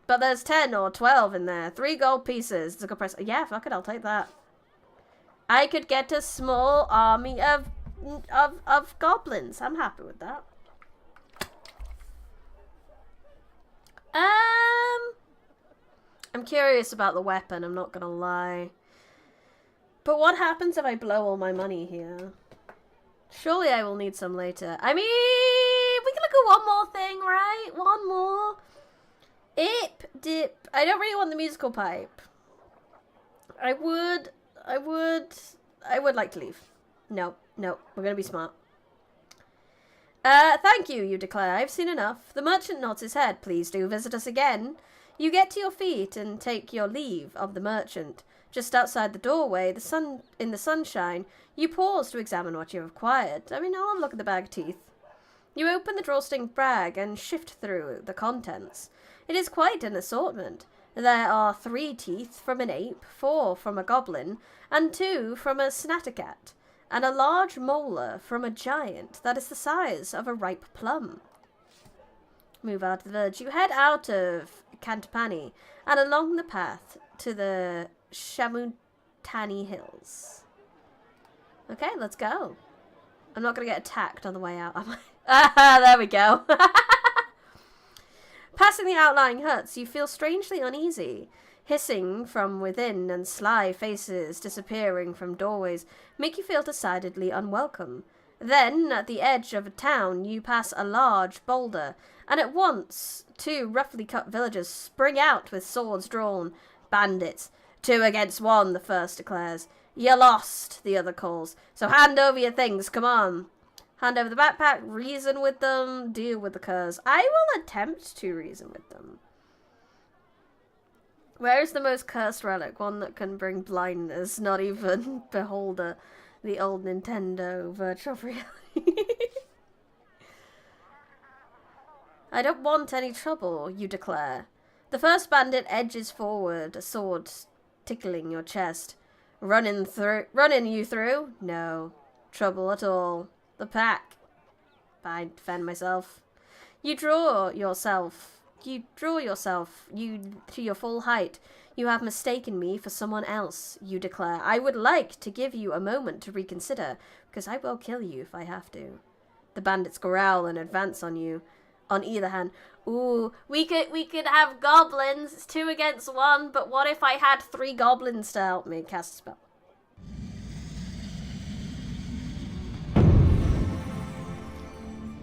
But there's 10 or 12 in there. 3 gold pieces. It's a good price. Yeah, fuck it, I'll take that. I could get a small army of goblins. I'm happy with that. I'm curious about the weapon, I'm not gonna lie. But what happens if I blow all my money here? Surely I will need some later. I mean, we can look at one more thing, right? One more. Dip. I don't really want the musical pipe. I would like to leave. No, we're gonna be smart. Thank you, you declare. I've seen enough. The merchant nods his head. Please do visit us again. You get to your feet and take your leave of the merchant. Just outside the doorway, in the sunshine, you pause to examine what you have acquired. I mean, I'll have a look at the bag of teeth. You open the drawstring bag and shift through the contents. It is quite an assortment. There are 3 teeth from an ape, 4 from a goblin, and 2 from a snattercat, and a large molar from a giant that is the size of a ripe plum. Move out of the village. You head out of Cantapani and along the path to the Shamutani Hills. Okay, let's go. I'm not going to get attacked on the way out, am I? Ah, there we go. Passing the outlying huts, you feel strangely uneasy. Hissing from within and sly faces disappearing from doorways make you feel decidedly unwelcome. Then, at the edge of a town, you pass a large boulder, and at once 2 roughly cut villagers spring out with swords drawn. Bandits. 2 against 1, the first declares. You're lost, the other calls. So hand over your things, come on. Hand over the backpack, reason with them, deal with the curs. I will attempt to reason with them. Where is the most cursed relic? One that can bring blindness, not even Beholder, the old Nintendo virtual reality. I don't want any trouble, you declare. The first bandit edges forward, a sword tickling your chest. Running you through? No. Trouble at all. The pack. I defend myself. You draw yourself to your full height. You have mistaken me for someone else, you declare. I would like to give you a moment to reconsider, because I will kill you if I have to. The bandits growl and advance on you. On either hand, ooh, we could have goblins. It's 2 against 1, but what if I had 3 goblins to help me cast a spell?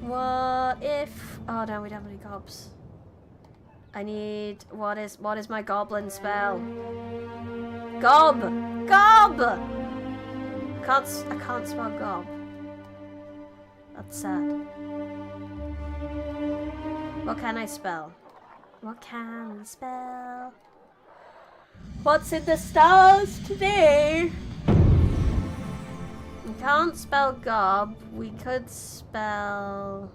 What if... Oh no, we don't have any gobs. I need... What is my goblin spell? Gob! Gob! I can't spell gob. That's sad. What can I spell? What can we spell? What's in the stars today? We can't spell gob. We could spell...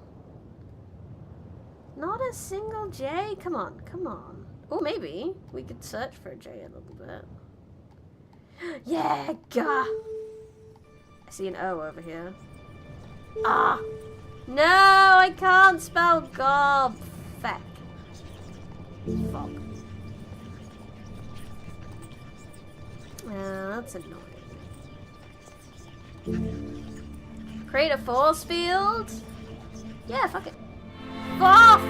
Not a single J? Come on, come on. Oh, maybe. We could search for a J a little bit. Yeah, gah! I see an O over here. Ah! No, I can't spell gob. Feck. Fuck. That's annoying. Create a force field? Yeah, fuck it. Off!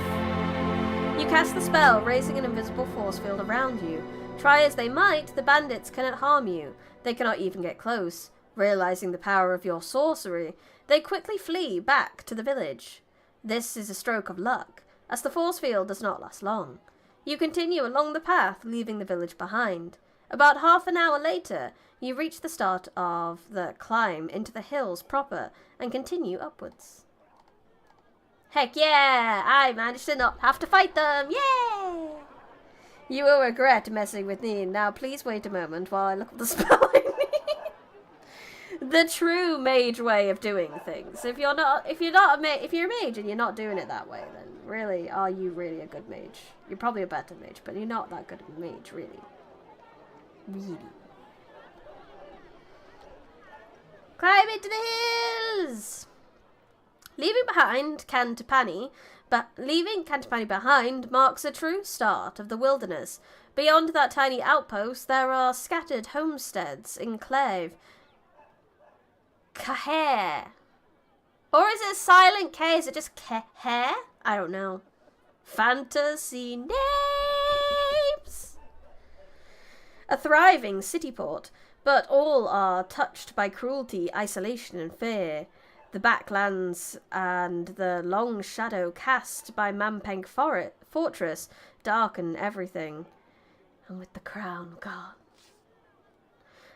You cast the spell, raising an invisible force field around you. Try as they might, the bandits cannot harm you. They cannot even get close. Realizing the power of your sorcery, they quickly flee back to the village. This is a stroke of luck, as the force field does not last long. You continue along the path, leaving the village behind. About half an hour later, you reach the start of the climb into the hills proper and continue upwards. Heck yeah! I managed to not have to fight them! Yay! You will regret messing with me. Now please wait a moment while I look at the spell I need. The true mage way of doing things. If you're a mage and you're not doing it that way, then really, are you really a good mage? You're probably a better mage, but you're not that good of a mage, really. Really. Climb into the hills! Leaving Cantapani behind marks a true start of the wilderness. Beyond that tiny outpost, there are scattered homesteads, enclave, Kaher. Or is it silent K? Is it just Kaher? I don't know. Fantasy names! A thriving city port, but all are touched by cruelty, isolation, and fear. The backlands and the long shadow cast by Mampeng Fortress darken everything. And with the crown gone,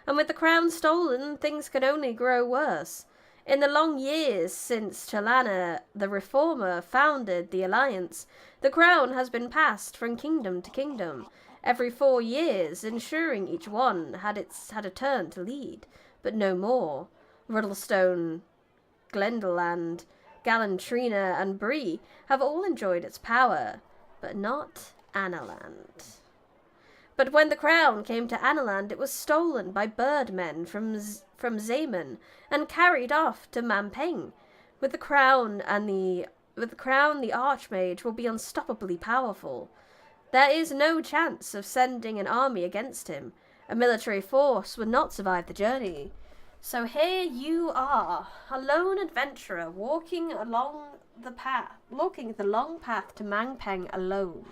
And with the crown stolen, things can only grow worse. In the long years since Chalana the Reformer founded the Alliance, the crown has been passed from kingdom to kingdom, every 4 years, ensuring each one had a turn to lead, but no more. Riddlestone, Glendeland, Galantrina, and Bree have all enjoyed its power, but not Analand. But when the crown came to Analand, it was stolen by birdmen from Zaman and carried off to Mampeng. With the crown, the Archmage will be unstoppably powerful. There is no chance of sending an army against him. A military force would not survive the journey. So here you are, a lone adventurer walking the long path to Mampeng alone.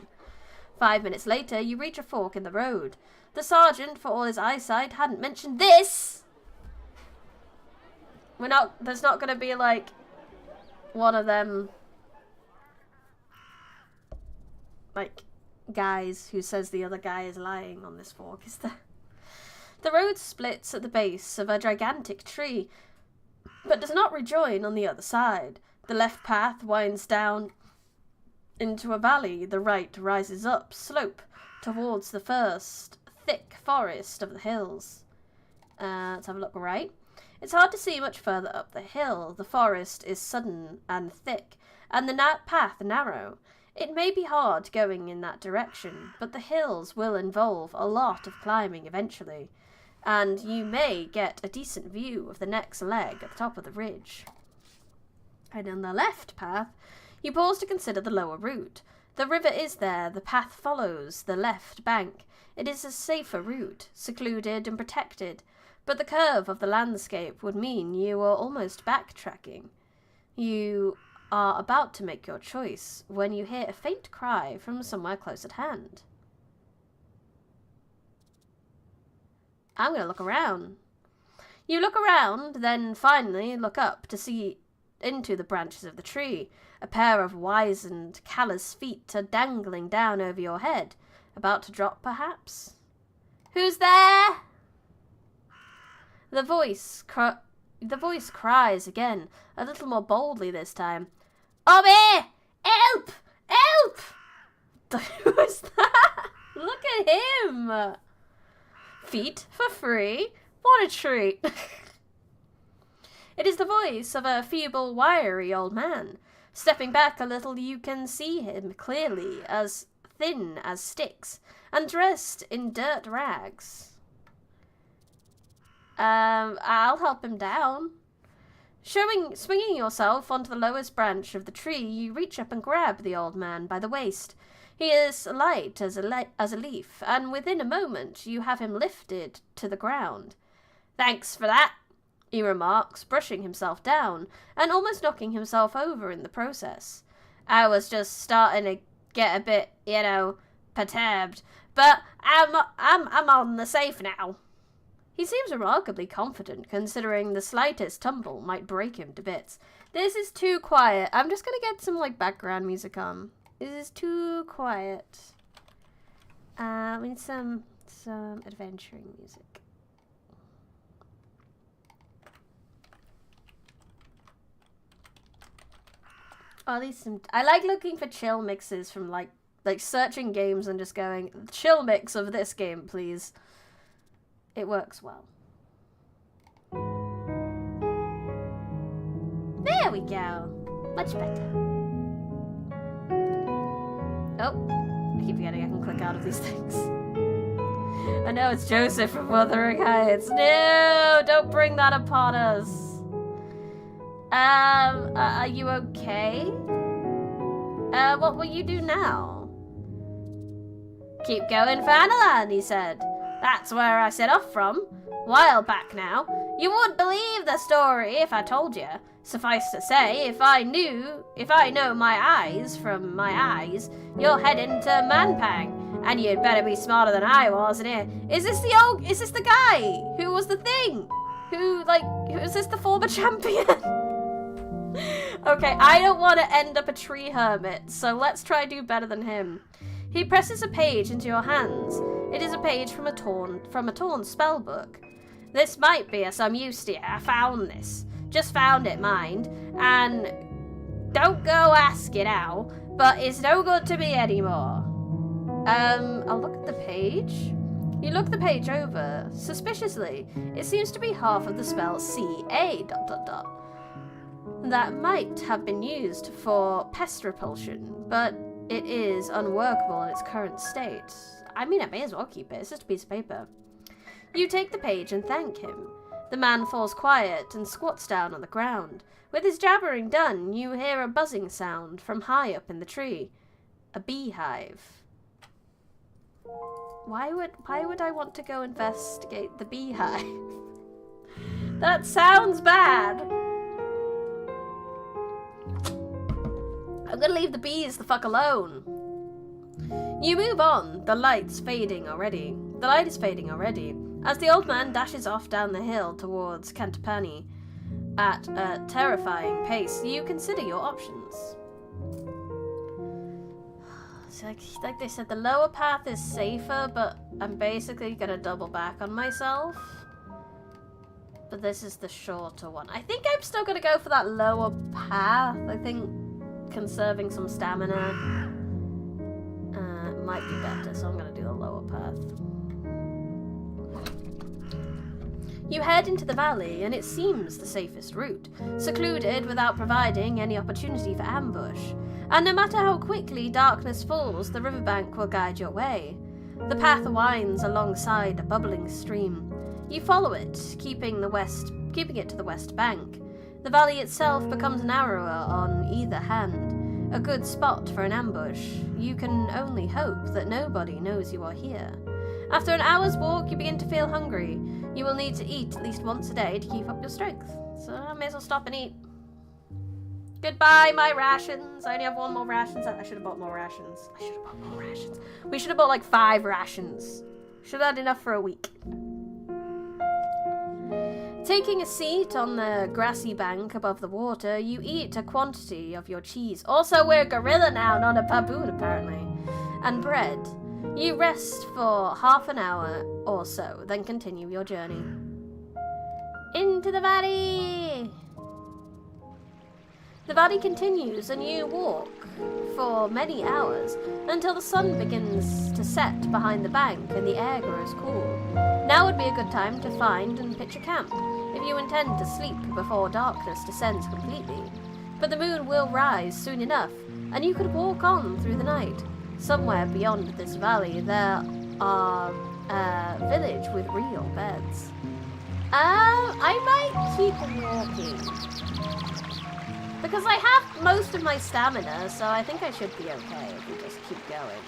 5 minutes later, you reach a fork in the road. The sergeant, for all his eyesight, hadn't mentioned this. There's not going to be, like, one of them, like, guys who says the other guy is lying on this fork, is there? The road splits at the base of a gigantic tree, but does not rejoin on the other side. The left path winds down into a valley, the right rises up slope towards the first thick forest of the hills. Let's have a look right. It's hard to see much further up the hill. The forest is sudden and thick, and the path narrow. It may be hard going in that direction, but the hills will involve a lot of climbing eventually, and you may get a decent view of the next leg at the top of the ridge. And on the left path, you pause to consider the lower route. The river is there, the path follows the left bank. It is a safer route, secluded and protected, but the curve of the landscape would mean you are almost backtracking. You are about to make your choice when you hear a faint cry from somewhere close at hand. I'm going to look around. You look around, then finally look up to see into the branches of the tree. A pair of wizened, callous feet are dangling down over your head, about to drop, perhaps. Who's there? The voice cries again, a little more boldly this time. Obi! Help! Help! Who is that? Look at him! Feet for free? What a treat! It is the voice of a feeble, wiry old man. Stepping back a little, you can see him clearly, as thin as sticks, and dressed in dirt rags. I'll help him down. Swinging yourself onto the lowest branch of the tree, you reach up and grab the old man by the waist. He is light as a leaf, and within a moment you have him lifted to the ground. Thanks for that, he remarks, brushing himself down, and almost knocking himself over in the process. I was just starting to get a bit, perturbed, but I'm on the safe now. He seems remarkably confident, considering the slightest tumble might break him to bits. This is too quiet. I'm just gonna get some, background music on. This is too quiet. We need some adventuring music. Oh, at least I like looking for chill mixes from like searching games and just going, chill mix of this game, please. It works well. There we go. Much better. Oh, I keep forgetting I can click out of these things. I know it's Joseph from Wuthering Heights. No, don't bring that upon us. Are you okay? What will you do now? Keep going for Analand, he said. That's where I set off from. While back now. You wouldn't believe the story if I told you. Suffice to say, if I know my eyes from my eyes, you're heading to Manpang, and you'd better be smarter than I was. And is this the guy who was the thing? Is this the former champion? Okay, I don't want to end up a tree hermit, so let's try to do better than him. He presses a page into your hands. It is a page from a torn spell book. This might be of some use to you. I found this. Just found it, mind. And don't go asking how, but it's no good to me anymore. I'll look at the page. You look the page over. Suspiciously, it seems to be half of the spell C-A ... That might have been used for pest repulsion, but it is unworkable in its current state. I mean, I may as well keep it. It's just a piece of paper. You take the page and thank him. The man falls quiet and squats down on the ground. With his jabbering done, you hear a buzzing sound from high up in the tree. A beehive. Why would I want to go investigate the beehive? That sounds bad. I'm gonna leave the bees the fuck alone. You move on. The light is fading already. As the old man dashes off down the hill towards Cantapani at a terrifying pace, you consider your options. So like they said, the lower path is safer, but I'm basically gonna double back on myself. But this is the shorter one. I think I'm still gonna go for that lower path. I think conserving some stamina might be better, so I'm gonna do the lower path. You head into the valley, and it seems the safest route, secluded without providing any opportunity for ambush. And no matter how quickly darkness falls, the riverbank will guide your way. The path winds alongside a bubbling stream. You follow it, keeping it to the west bank. The valley itself becomes narrower on either hand, a good spot for an ambush. You can only hope that nobody knows you are here. After an hour's walk, you begin to feel hungry. You will need to eat at least once a day to keep up your strength, so I may as well stop and eat. Goodbye, my rations. I only have one more ration. I should have bought more rations. We should have bought like 5 rations. Should have had enough for a week. Taking a seat on the grassy bank above the water, you eat a quantity of your cheese. Also, we're a gorilla now, not a baboon, apparently. And bread. You rest for half an hour or so, then continue your journey. Into the valley! The valley continues, and you walk for many hours until the sun begins to set behind the bank and the air grows cool. Now would be a good time to find and pitch a camp, if you intend to sleep before darkness descends completely. But the moon will rise soon enough, and you could walk on through the night. Somewhere beyond this valley, there are a village with real beds. I might keep walking. Because I have most of my stamina, so I think I should be okay if we just keep going.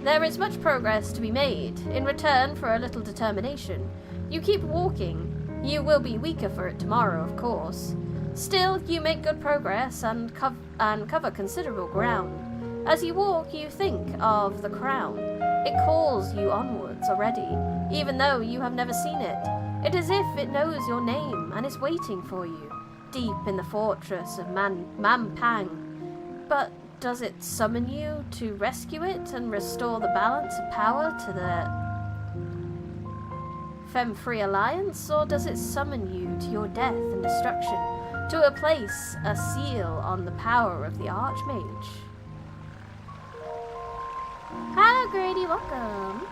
There is much progress to be made. In return for a little determination, you keep walking. You will be weaker for it tomorrow, of course. Still, you make good progress and cover considerable ground. As you walk, you think of the crown. It calls you onwards already, even though you have never seen it. It is as if it knows your name and is waiting for you, deep in the fortress of Mampang. But does it summon you to rescue it and restore the balance of power to the Femme-Free Alliance, or does it summon you to your death and destruction, to place a seal on the power of the Archmage? Hello, Grady, welcome.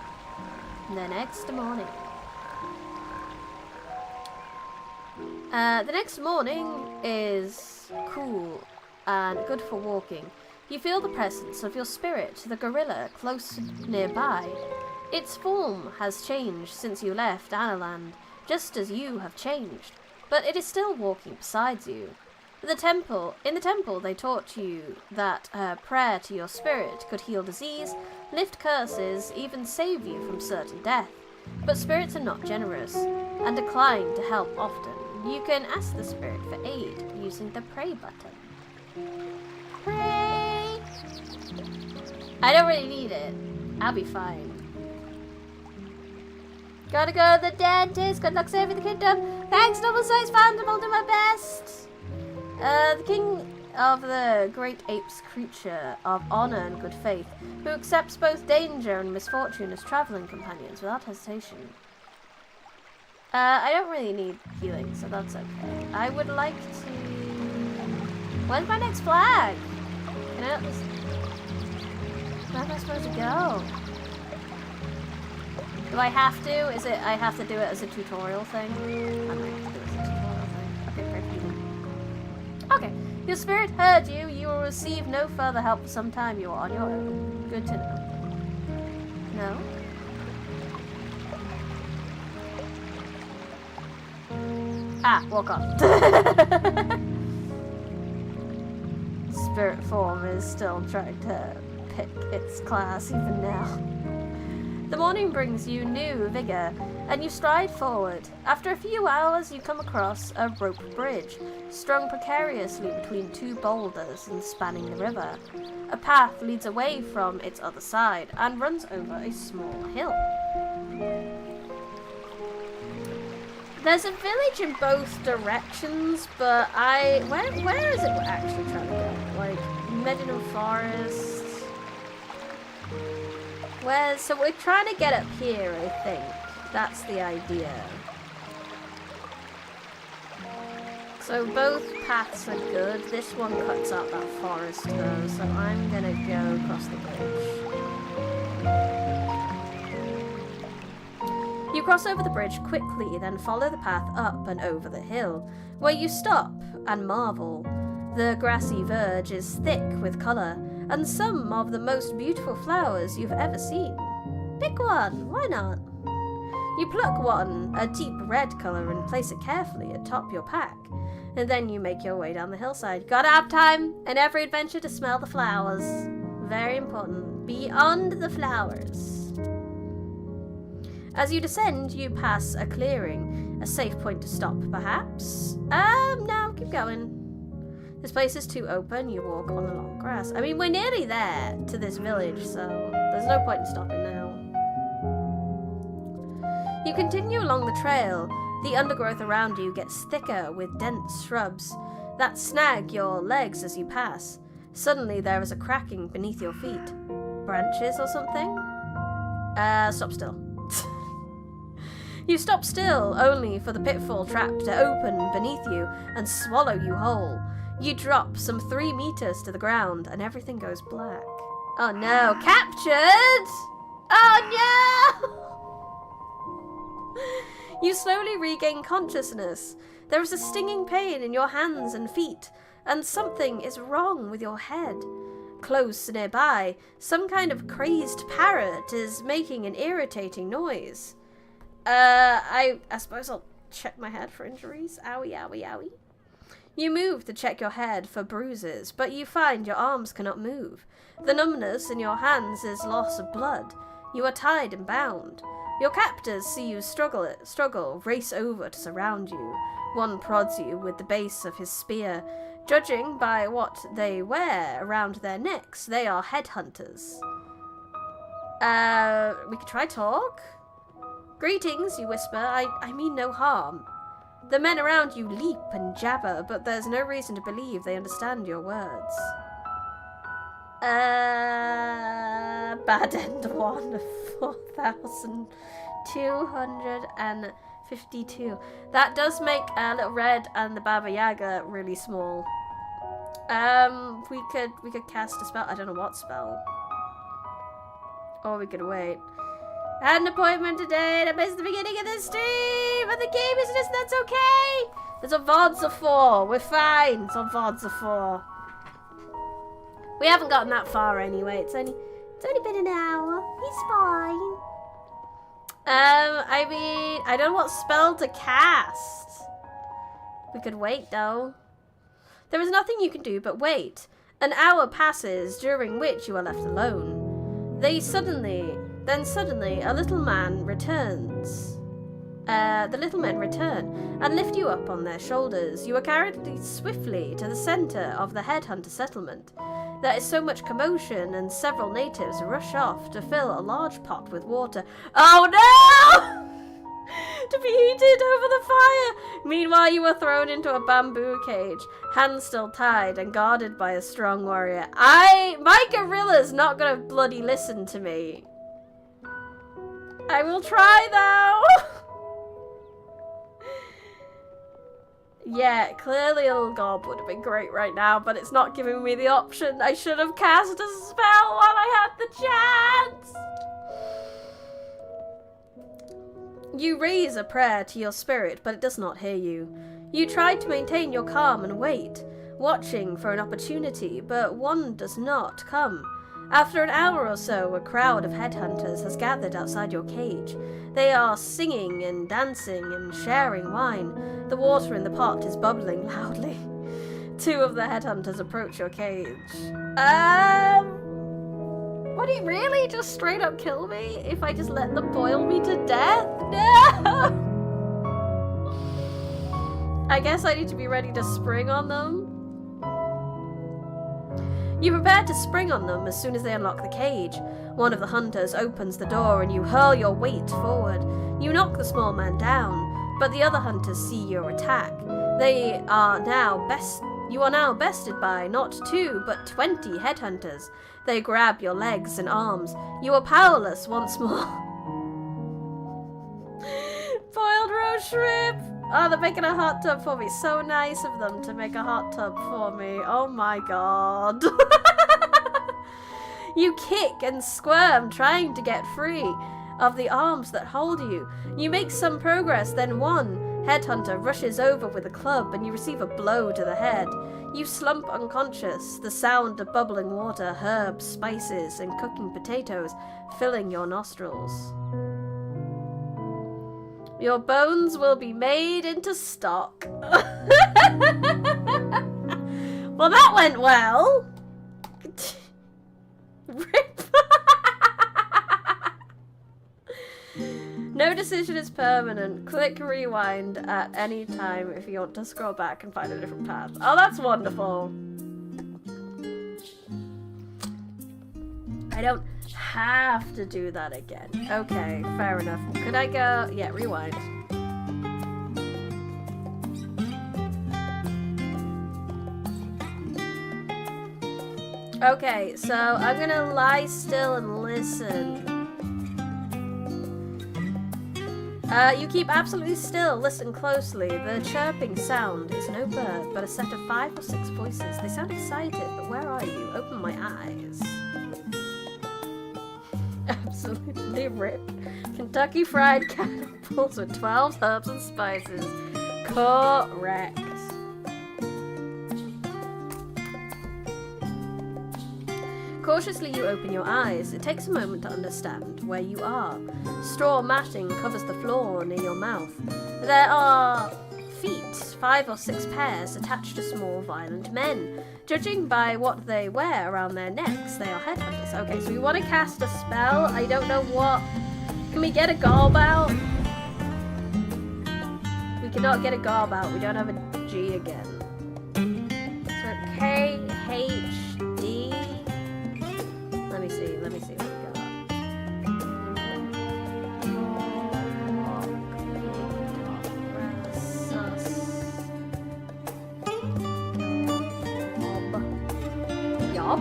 The next morning. The next morning is cool and good for walking. You feel the presence of your spirit, the gorilla, close nearby. Its form has changed since you left Analand, just as you have changed, but it is still walking beside you. In the temple, they taught you that prayer to your spirit could heal disease, lift curses, even save you from certain death. But spirits are not generous, and decline to help often. You can ask the spirit for aid using the pray button. Pray! I don't really need it. I'll be fine. Gotta go to the dentist. Good luck saving the kingdom. Thanks, double-sized fandom. I'll do my best. The king of the great ape's creature of honor and good faith, who accepts both danger and misfortune as traveling companions without hesitation. I don't really need healing, so that's okay. I would like to... Where's my next flag? Can I not just... Where am I supposed to go? Do I have to? Is it I have to do it as a tutorial thing? I might have to do it as a tutorial thing. Okay, perfect. Okay. Your spirit heard you. You will receive no further help for some time. You are on your own. Good to know. No? Ah, walk on. Spirit form is still trying to pick its class even now. The morning brings you new vigor, and you stride forward. After a few hours, you come across a rope bridge, strung precariously between two boulders and spanning the river. A path leads away from its other side and runs over a small hill. There's a village in both directions, but where is it we're actually trying to go? Like, Medina Forest? So we're trying to get up here, I think. That's the idea. So both paths are good. This one cuts out that forest though, so I'm gonna go across the bridge. You cross over the bridge quickly, then follow the path up and over the hill, where you stop and marvel. The grassy verge is thick with colour, and some of the most beautiful flowers you've ever seen. Pick one, why not? You pluck one, a deep red colour, and place it carefully atop your pack, and then you make your way down the hillside. Gotta have time in every adventure to smell the flowers. Very important. Beyond the flowers. As you descend, you pass a clearing, a safe point to stop, perhaps? No, keep going. This place is too open, you walk on the long grass. I mean, we're nearly there to this village, so there's no point in stopping now. You continue along the trail. The undergrowth around you gets thicker with dense shrubs that snag your legs as you pass. Suddenly there is a cracking beneath your feet. Branches or something? Stop still. You stop still, only for the pitfall trap to open beneath you and swallow you whole. You drop some 3 meters to the ground, and everything goes black. Oh no, captured! Oh no! You slowly regain consciousness. There is a stinging pain in your hands and feet, and something is wrong with your head. Close nearby, some kind of crazed parrot is making an irritating noise. I suppose I'll check my head for injuries. Owie, owie, owie. You move to check your head for bruises, but you find your arms cannot move. The numbness in your hands is loss of blood. You are tied and bound. Your captors see you struggle, race over to surround you. One prods you with the base of his spear. Judging by what they wear around their necks, they are headhunters. We could try talk? Greetings, you whisper. I mean no harm. The men around you leap and jabber, but there's no reason to believe they understand your words. Bad end 1, 4,252. That does make Little Red and the Baba Yaga really small. We could cast a spell. I don't know what spell. Or we could wait. I had an appointment today and I missed the beginning of the stream, but the game is just, that's okay. It's on VODs of 4. We're fine. It's on VODs of 4. We haven't gotten that far anyway. It's only been an hour. He's fine. I mean, I don't know what spell to cast. We could wait though. There is nothing you can do but wait. An hour passes, during which you are left alone. Then suddenly, a little man returns. The little men return and lift you up on their shoulders. You are carried swiftly to the center of the headhunter settlement. There is so much commotion, and several natives rush off to fill a large pot with water. Oh no! to be heated over the fire. Meanwhile, you were thrown into a bamboo cage, hands still tied and guarded by a strong warrior. My gorilla's not gonna bloody listen to me. I will try though. Yeah, clearly a little gob would have been great right now, but it's not giving me the option. I should have cast a spell while I had the chance. You raise a prayer to your spirit, but it does not hear you. You try to maintain your calm and wait, watching for an opportunity, but one does not come. After an hour or so, a crowd of headhunters has gathered outside your cage. They are singing and dancing and sharing wine. The water in the pot is bubbling loudly. Two of the headhunters approach your cage. Would he really just straight up kill me if I just let them boil me to death? No! I guess I need to be ready to spring on them. You prepare to spring on them as soon as they unlock the cage. One of the hunters opens the door and you hurl your weight forward. You knock the small man down, but the other hunters see your attack. You are now bested by not 2, but 20 headhunters. They grab your legs and arms. You are powerless once more. Boiled roast shrimp! Oh, they're making a hot tub for me. So nice of them to make a hot tub for me. Oh my god. You kick and squirm, trying to get free of the arms that hold you. You make some progress, then one headhunter rushes over with a club and you receive a blow to the head. You slump unconscious, the sound of bubbling water, herbs, spices, and cooking potatoes filling your nostrils. Your bones will be made into stock. Well, that went well. Rip. No decision is permanent. Click rewind at any time if you want to scroll back and find a different path. Oh, that's wonderful. I don't have to do that again. Okay, fair enough. Could I go? Yeah, rewind. Okay, so I'm gonna lie still and listen. You keep absolutely still, listen closely. The chirping sound is no bird, but a set of 5 or 6 voices. They sound excited, but where are you? Open my eyes. Absolutely rip. Kentucky Fried Cannibals with 12 herbs and spices. Correct. Cautiously you open your eyes. It takes a moment to understand where you are. Straw matting covers the floor near your mouth. There are feet, 5 or 6 pairs, attached to small, violent men. Judging by what they wear around their necks, they are headhunters. Okay, so we want to cast a spell. I don't know what. Can we get a garb out? We cannot get a garb out. We don't have a G again. So K-H-D. Let me see what we got. Yob.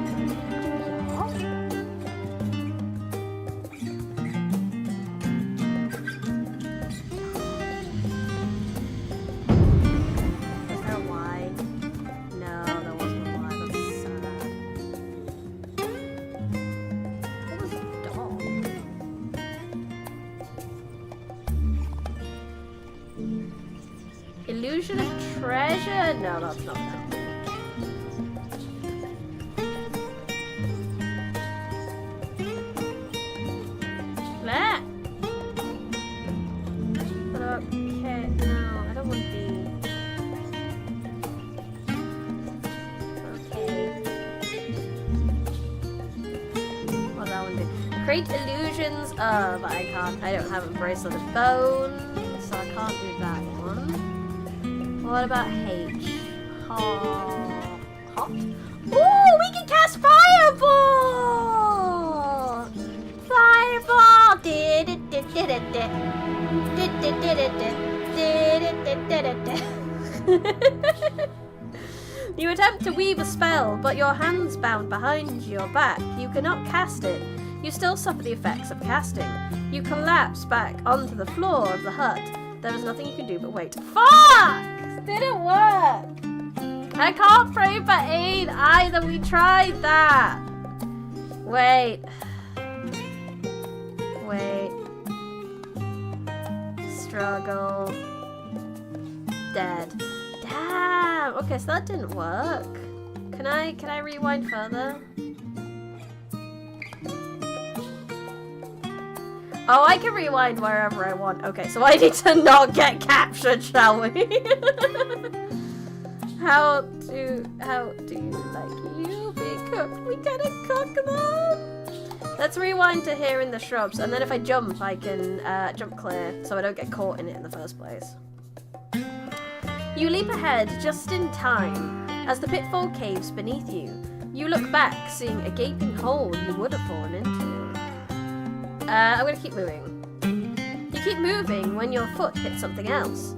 Was there a Y? No, there wasn't a Y. That's sad. What was a dog? Illusion of treasure? No, that's not that. Okay, no, I don't want the. Okay. What that one do? Create illusions of. I don't have a bracelet of bone, so I can't do that one. What about H? Hot? Ooh, we can cast fireball! Fireball! You attempt to weave a spell, but your hand's bound behind your back. You cannot cast it. You still suffer the effects of casting. You collapse back onto the floor of the hut. There is nothing you can do but wait. Fuck! Didn't work! I can't pray for aid either. We tried that. Wait. Wait. Struggle. Dead. Damn! Okay, so that didn't work. Can I rewind further? Oh, I can rewind wherever I want. Okay, so I need to not get captured, shall we? How do you like you be cooked? We gotta cook them! Let's rewind to here in the shrubs, and then if I jump, I can jump clear, so I don't get caught in it in the first place. You leap ahead just in time as the pitfall caves beneath you. You look back, seeing a gaping hole you would have fallen into. I'm gonna keep moving. You keep moving when your foot hits something else.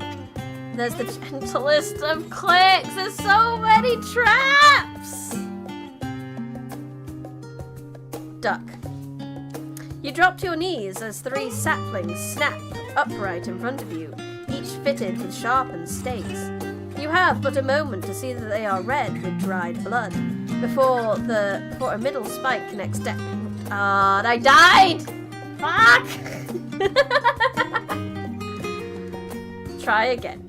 There's the gentlest of clicks. There's so many traps! Duck. You drop to your knees as 3 saplings snap upright in front of you, each fitted with sharpened stakes. You have but a moment to see that they are red with dried blood, before a middle spike connects deck. Ah, and I died! Fuck! Try again.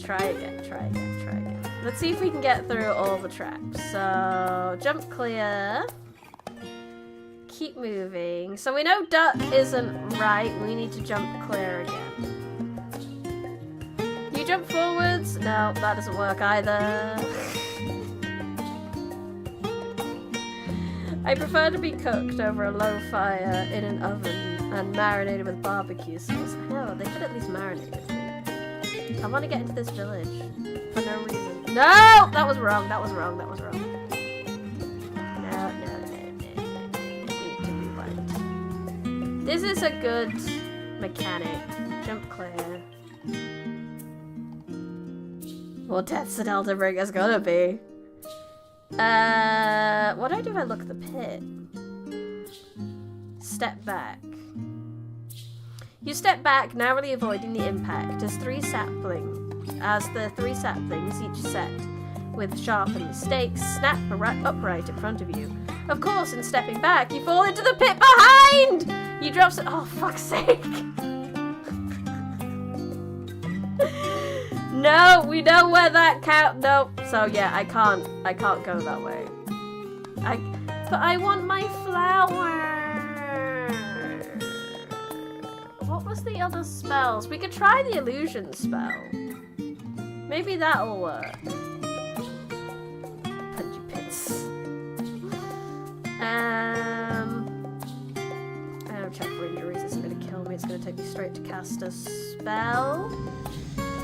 Let's see if we can get through all the traps. So, jump clear. Keep moving. So we know duck isn't right. We need to jump clear again. You jump forwards. No, that doesn't work either. I prefer to be cooked over a low fire in an oven and marinated with barbecue sauce. I know, they could at least marinate it. I want to get into this village for no reason. No! That was wrong. No. This is a good mechanic. Jump clear. Well, death's an elder ring is gonna be. What do I do if I look at the pit? Step back. You step back, narrowly avoiding the impact as the 3 saplings, each set with sharpened stakes, snap upright in front of you. Of course, in stepping back, you fall into the pit behind! You drop oh, fuck's sake! No, we know where that no. So yeah, I can't go that way. But I want my flower! What was the other spells? We could try the illusion spell. Maybe that'll work. Punchy pits. Check for injuries. It's gonna kill me. It's gonna take me straight to cast a spell.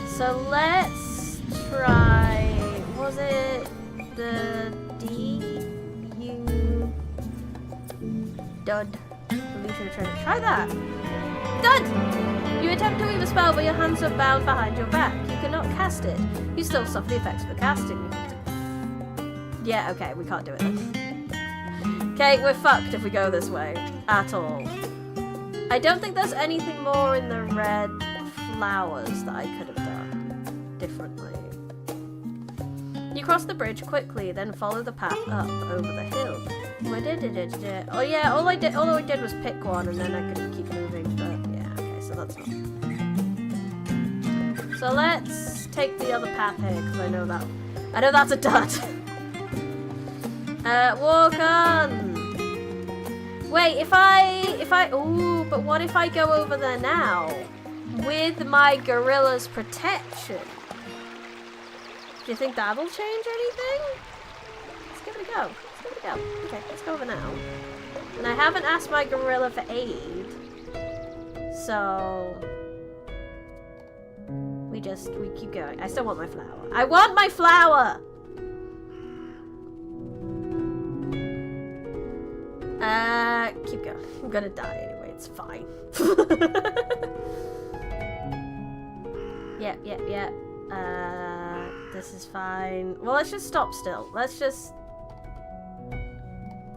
So let's try. Was it the D-U Dud? Illusion treasure. Try that. Dud! You attempt to weave a spell, but your hands are bound behind your back. You cannot cast it. You still suffer the effects of the casting. Yeah, okay, we can't do it then. Okay, we're fucked if we go this way. At all. I don't think there's anything more in the red flowers that I could have done differently. You cross the bridge quickly, then follow the path up over the hill. Oh yeah, all I did was pick one and then I could keep moving, but yeah, okay, so that's not. So let's take the other path here, because I know that's a dud. Walk on! Wait, ooh, but what if I go over there now? With my gorilla's protection? Do you think that'll change anything? Let's give it a go. Okay, let's go over now. And I haven't asked my gorilla for aid. So... We keep going. I still want my flower. I want my flower! Keep going. I'm gonna die anyway, it's fine. Yeah. This is fine. Well, let's just stop still. Let's just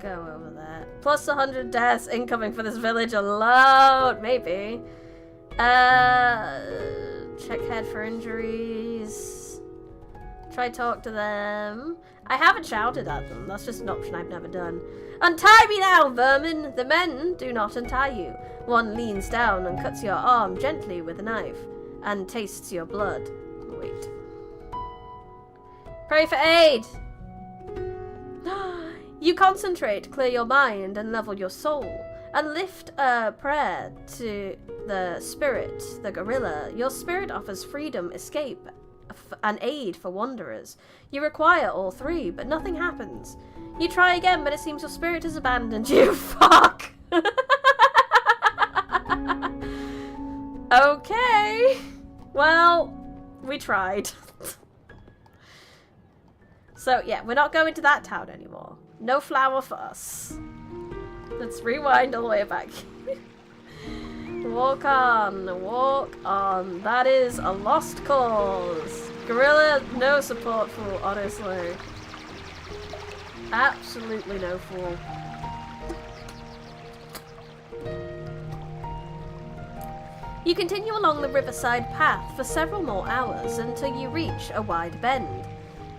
go over there. Plus 100 deaths incoming for this village alone. Maybe. Check head for injuries. Try talk to them. I haven't shouted at them. That's just an option I've never done. Untie me now, vermin! The men do not untie you. One leans down and cuts your arm gently with a knife and tastes your blood. Wait. Pray for aid! You concentrate, clear your mind, and level your soul, and lift a prayer to the spirit, the gorilla. Your spirit offers freedom, escape, and aid for wanderers. You require all three, but nothing happens. You try again, but it seems your spirit has abandoned you. Fuck! Okay. Well, we tried. So, yeah, we're not going to that town anymore. No flour for us. Let's rewind all the way back. Walk on, walk on. That is a lost cause. Gorilla, no support for, honestly. Absolutely no fool. You continue along the riverside path for several more hours until you reach a wide bend.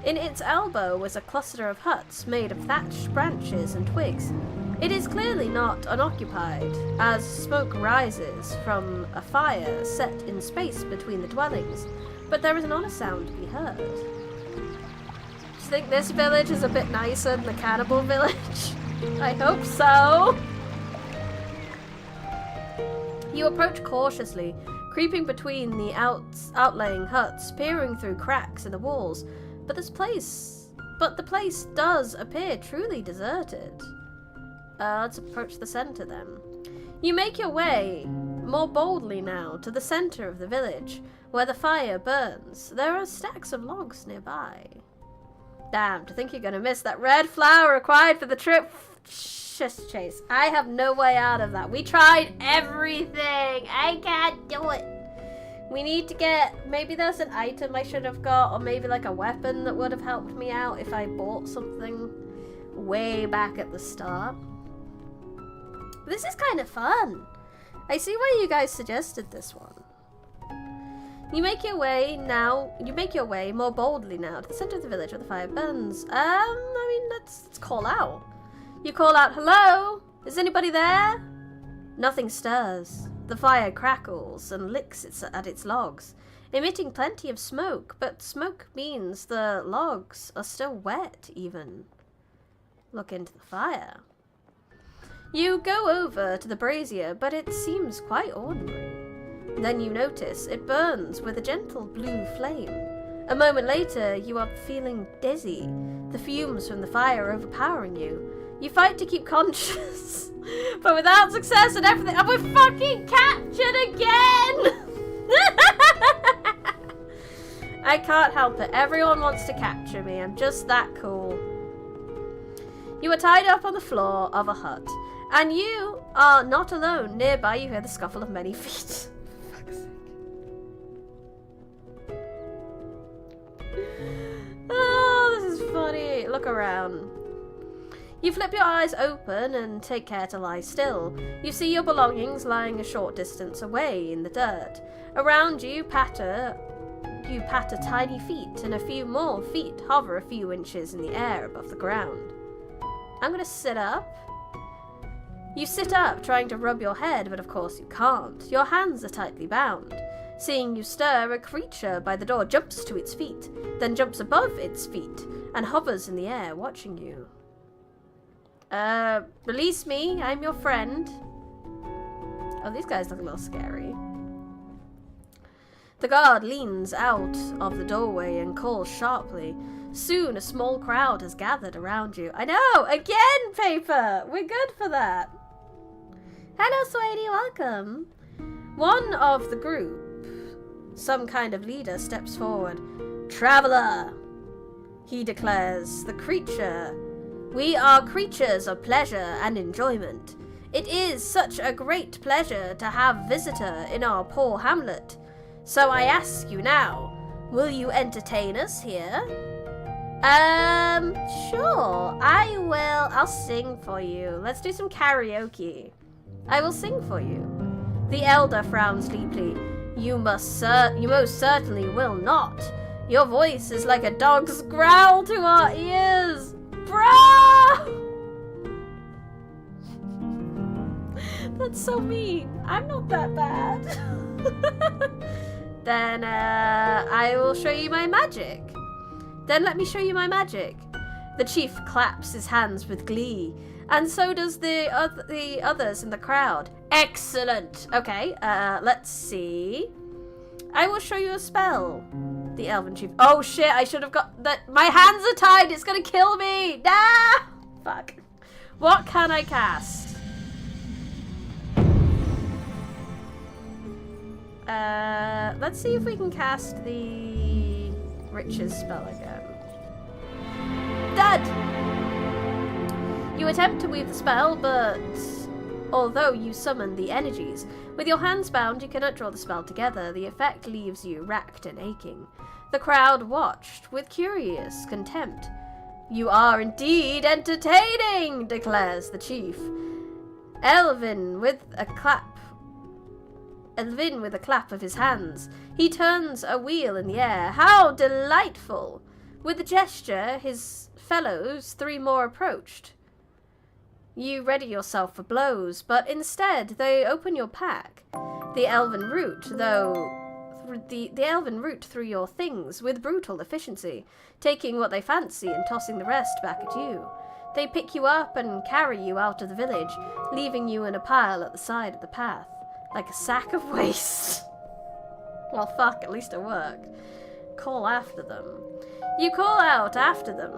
In its elbow is a cluster of huts made of thatched branches and twigs. It is clearly not unoccupied, as smoke rises from a fire set in space between the dwellings, but there is not a sound to be heard. Do you think this village is a bit nicer than the cannibal village? I hope so! You approach cautiously, creeping between the outlying huts, peering through cracks in the walls, but the place does appear truly deserted. Let's approach the center then. You make your way, more boldly now, to the center of the village, where the fire burns. There are stacks of logs nearby. Damn, to think you're gonna miss that red flower required for the trip. Just chase. I have no way out of that. We tried everything. I can't do it. We need to get, maybe there's an item I should have got, or maybe like a weapon that would have helped me out if I bought something way back at the start. This is kind of fun. I see why you guys suggested this one. You make your way more boldly now to the center of the village where the fire burns. I mean, let's call out. You call out, hello? Is anybody there? Nothing stirs. The fire crackles and licks at its logs, emitting plenty of smoke, but smoke means the logs are still wet even. Look into the fire. You go over to the brazier, but it seems quite ordinary. Then you notice it burns with a gentle blue flame. A moment later, you are feeling dizzy, the fumes from the fire overpowering you. You fight to keep conscious, but without success and everything, and we're fucking captured again! I can't help it. Everyone wants to capture me. I'm just that cool. You are tied up on the floor of a hut, and you are not alone. Nearby, you hear the scuffle of many feet. Fuck's sake. Oh, this is funny. Look around. You flip your eyes open and take care to lie still. You see your belongings lying a short distance away in the dirt. Around you patter tiny feet, and a few more feet hover a few inches in the air above the ground. I'm gonna sit up. You sit up, trying to rub your head, but of course you can't. Your hands are tightly bound. Seeing you stir, a creature by the door jumps to its feet, then jumps above its feet, and hovers in the air, watching you. Release me, I'm your friend. Oh, these guys look a little scary. The guard leans out of the doorway and calls sharply. Soon a small crowd has gathered around you. I know! Again, Paper! We're good for that. Hello, Swadey, welcome. One of the group, some kind of leader, steps forward. Traveler, he declares, the creature. We are creatures of pleasure and enjoyment. It is such a great pleasure to have visitor in our poor hamlet. So I ask you now, Will you entertain us here? Sure. I'll sing for you. Let's do some karaoke. I will sing for you. The elder frowns deeply. You most certainly will not. Your voice is like a dog's growl to our ears. Bruh! That's so mean. I'm not that bad. Then, I will show you my magic. Then let me show you my magic. The chief claps his hands with glee, and so does the others in the crowd. Excellent. Okay, let's see. I will show you a spell. The elven chief. Oh shit, I should have got that. My hands are tied. It's gonna kill me. Nah! Fuck. What can I cast? Let's see if we can cast the Riches spell again. Dead! You attempt to weave the spell, but although you summon the energies, with your hands bound you cannot draw the spell together. The effect leaves you racked and aching. The crowd watched with curious contempt. You are indeed entertaining, declares the chief. Elvin with a clap of his hands. He turns a wheel in the air. How delightful! With a gesture, his fellows, 3 more approached. You ready yourself for blows, but instead they open your pack. The elven root through your things with brutal efficiency, taking what they fancy and tossing the rest back at you. They pick you up and carry you out of the village, leaving you in a pile at the side of the path. Like a sack of waste. Well, fuck, at least it worked. Call after them. You call out after them,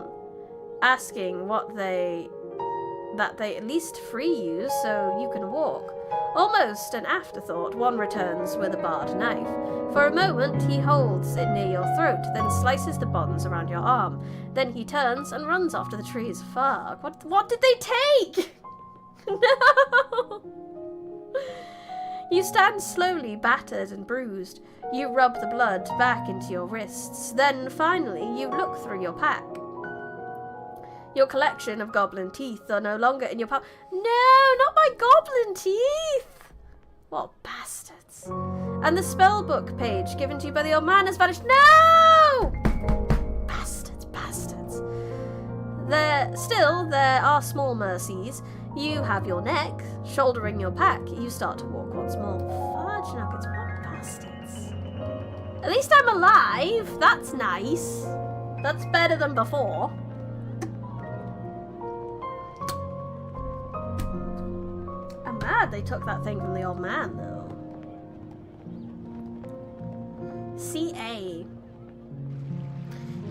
asking that they at least free you so you can walk. Almost an afterthought, one returns with a barred knife. For a moment, he holds it near your throat, then slices the bonds around your arm. Then he turns and runs after the trees. Fuck, what did they take? No! You stand slowly, battered and bruised. You rub the blood back into your wrists. Then, finally, you look through your pack. Your collection of goblin teeth are no longer in your pack. No, not my goblin teeth! What bastards. And the spellbook page given to you by the old man has vanished. No! Bastards, bastards. There are small mercies. You have your neck, shouldering your pack. You start to walk once more. Fudge nuggets, what bastards. At least I'm alive. That's nice. That's better than before. I'm mad they took that thing from the old man, though. CA.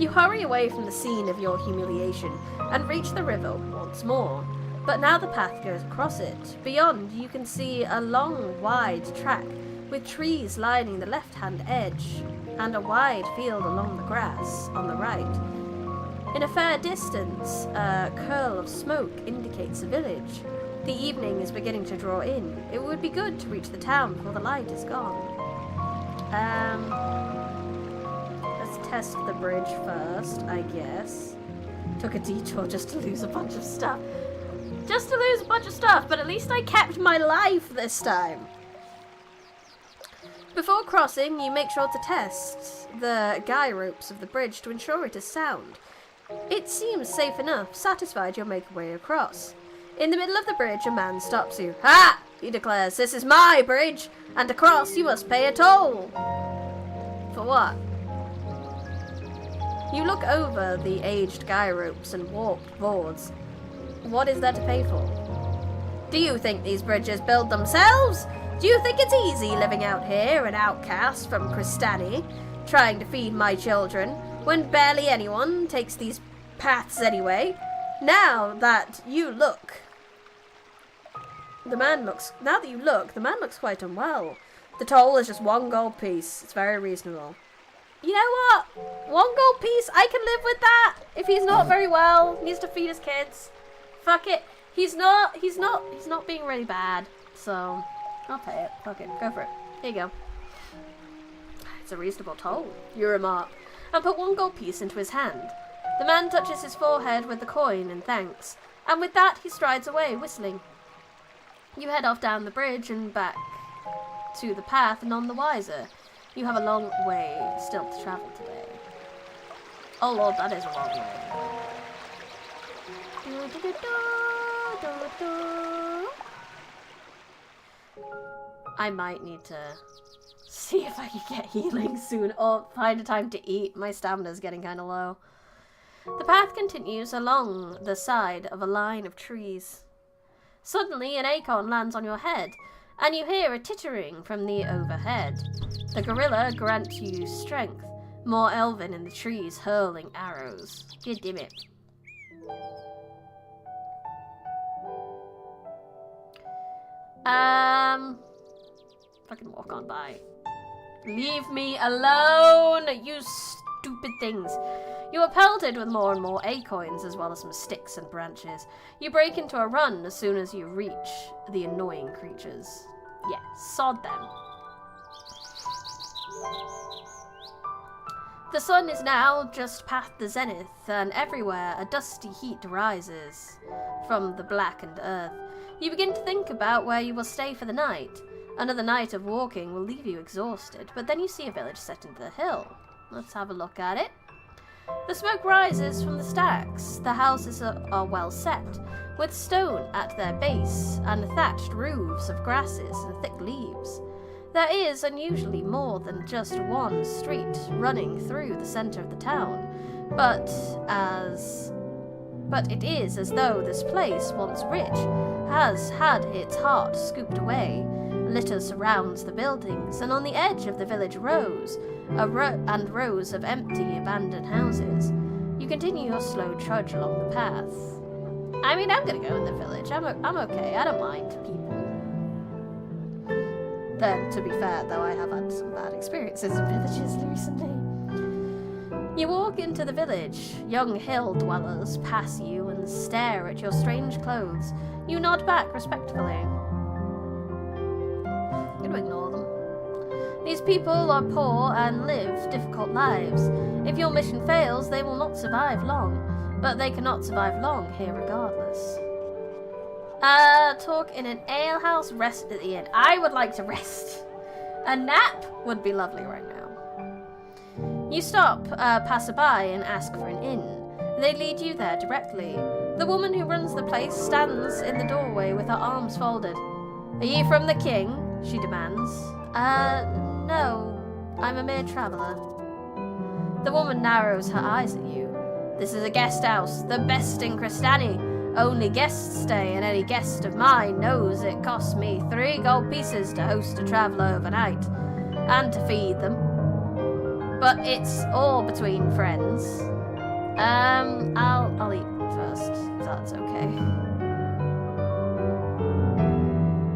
You hurry away from the scene of your humiliation and reach the river once more. But now the path goes across it. Beyond, you can see a long, wide track with trees lining the left-hand edge and a wide field along the grass on the right. In a fair distance, a curl of smoke indicates a village. The evening is beginning to draw in. It would be good to reach the town before the light is gone. Let's test the bridge first, I guess. Took a detour just to lose a bunch of stuff. But at least I kept my life this time. Before crossing, you make sure to test the guy ropes of the bridge to ensure it is sound. It seems safe enough. Satisfied, you'll make your way across. In the middle of the bridge, a man stops you. Ha! He declares, this is my bridge, and to cross you must pay a toll. For what? You look over the aged guy ropes and warped boards. What is there to pay for? Do you think these bridges build themselves? Do you think it's easy living out here, an outcast from Cristani, trying to feed my children, when barely anyone takes these paths anyway? Now that you look, the man looks quite unwell. The toll is just 1 gold piece. It's very reasonable. You know what? 1 gold piece, I can live with that. If he's not very well, needs to feed his kids. Fuck it. He's not being really bad. So, I'll pay it. Fuck it. Go for it. Here you go. It's a reasonable toll, you remark, and put 1 gold piece into his hand. The man touches his forehead with the coin in thanks, and with that he strides away, whistling. You head off down the bridge and back to the path, none the wiser. You have a long way still to travel today. Oh lord, that is a long way. I might need to see if I can get healing soon, or find a time to eat. My stamina's getting kind of low. The path continues along the side of a line of trees. Suddenly, an acorn lands on your head, and you hear a tittering from the overhead. The gorilla grants you strength, more elven in the trees hurling arrows. God damn it. Fucking walk on by. Leave me alone, you stupid things. You are pelted with more and more acorns, as well as some sticks and branches. You break into a run as soon as you reach the annoying creatures. Yeah, sod them. The sun is now just past the zenith, and everywhere a dusty heat rises from the blackened earth. You begin to think about where you will stay for the night. Another night of walking will leave you exhausted, but then you see a village set into the hill. Let's have a look at it. The smoke rises from the stacks. The houses are well set, with stone at their base, and thatched roofs of grasses and thick leaves. There is unusually more than just one street running through the centre of the town, but it is as though this place, once rich, has had its heart scooped away. Litter surrounds the buildings, and on the edge of the village rows of empty, abandoned houses. You continue your slow trudge along the path. I mean, I'm gonna go in the village. I'm okay. I don't mind people. Then, to be fair, though, I have had some bad experiences in villages recently. You walk into the village. Young hill dwellers pass you and stare at your strange clothes. You nod back respectfully. I'm going to ignore them. These people are poor and live difficult lives. If your mission fails, they will not survive long. But they cannot survive long here regardless. Talk in an alehouse, rest at the inn. I would like to rest. A nap would be lovely right now. You stop passerby and ask for an inn. They lead you there directly. The woman who runs the place stands in the doorway with her arms folded. Are you from the king? She demands. No. I'm a mere traveller. The woman narrows her eyes at you. This is a guest house, the best in Crestani. Only guests stay, and any guest of mine knows it costs me 3 gold pieces to host a traveller overnight, and to feed them. But it's all between friends. I'll eat first, if that's okay.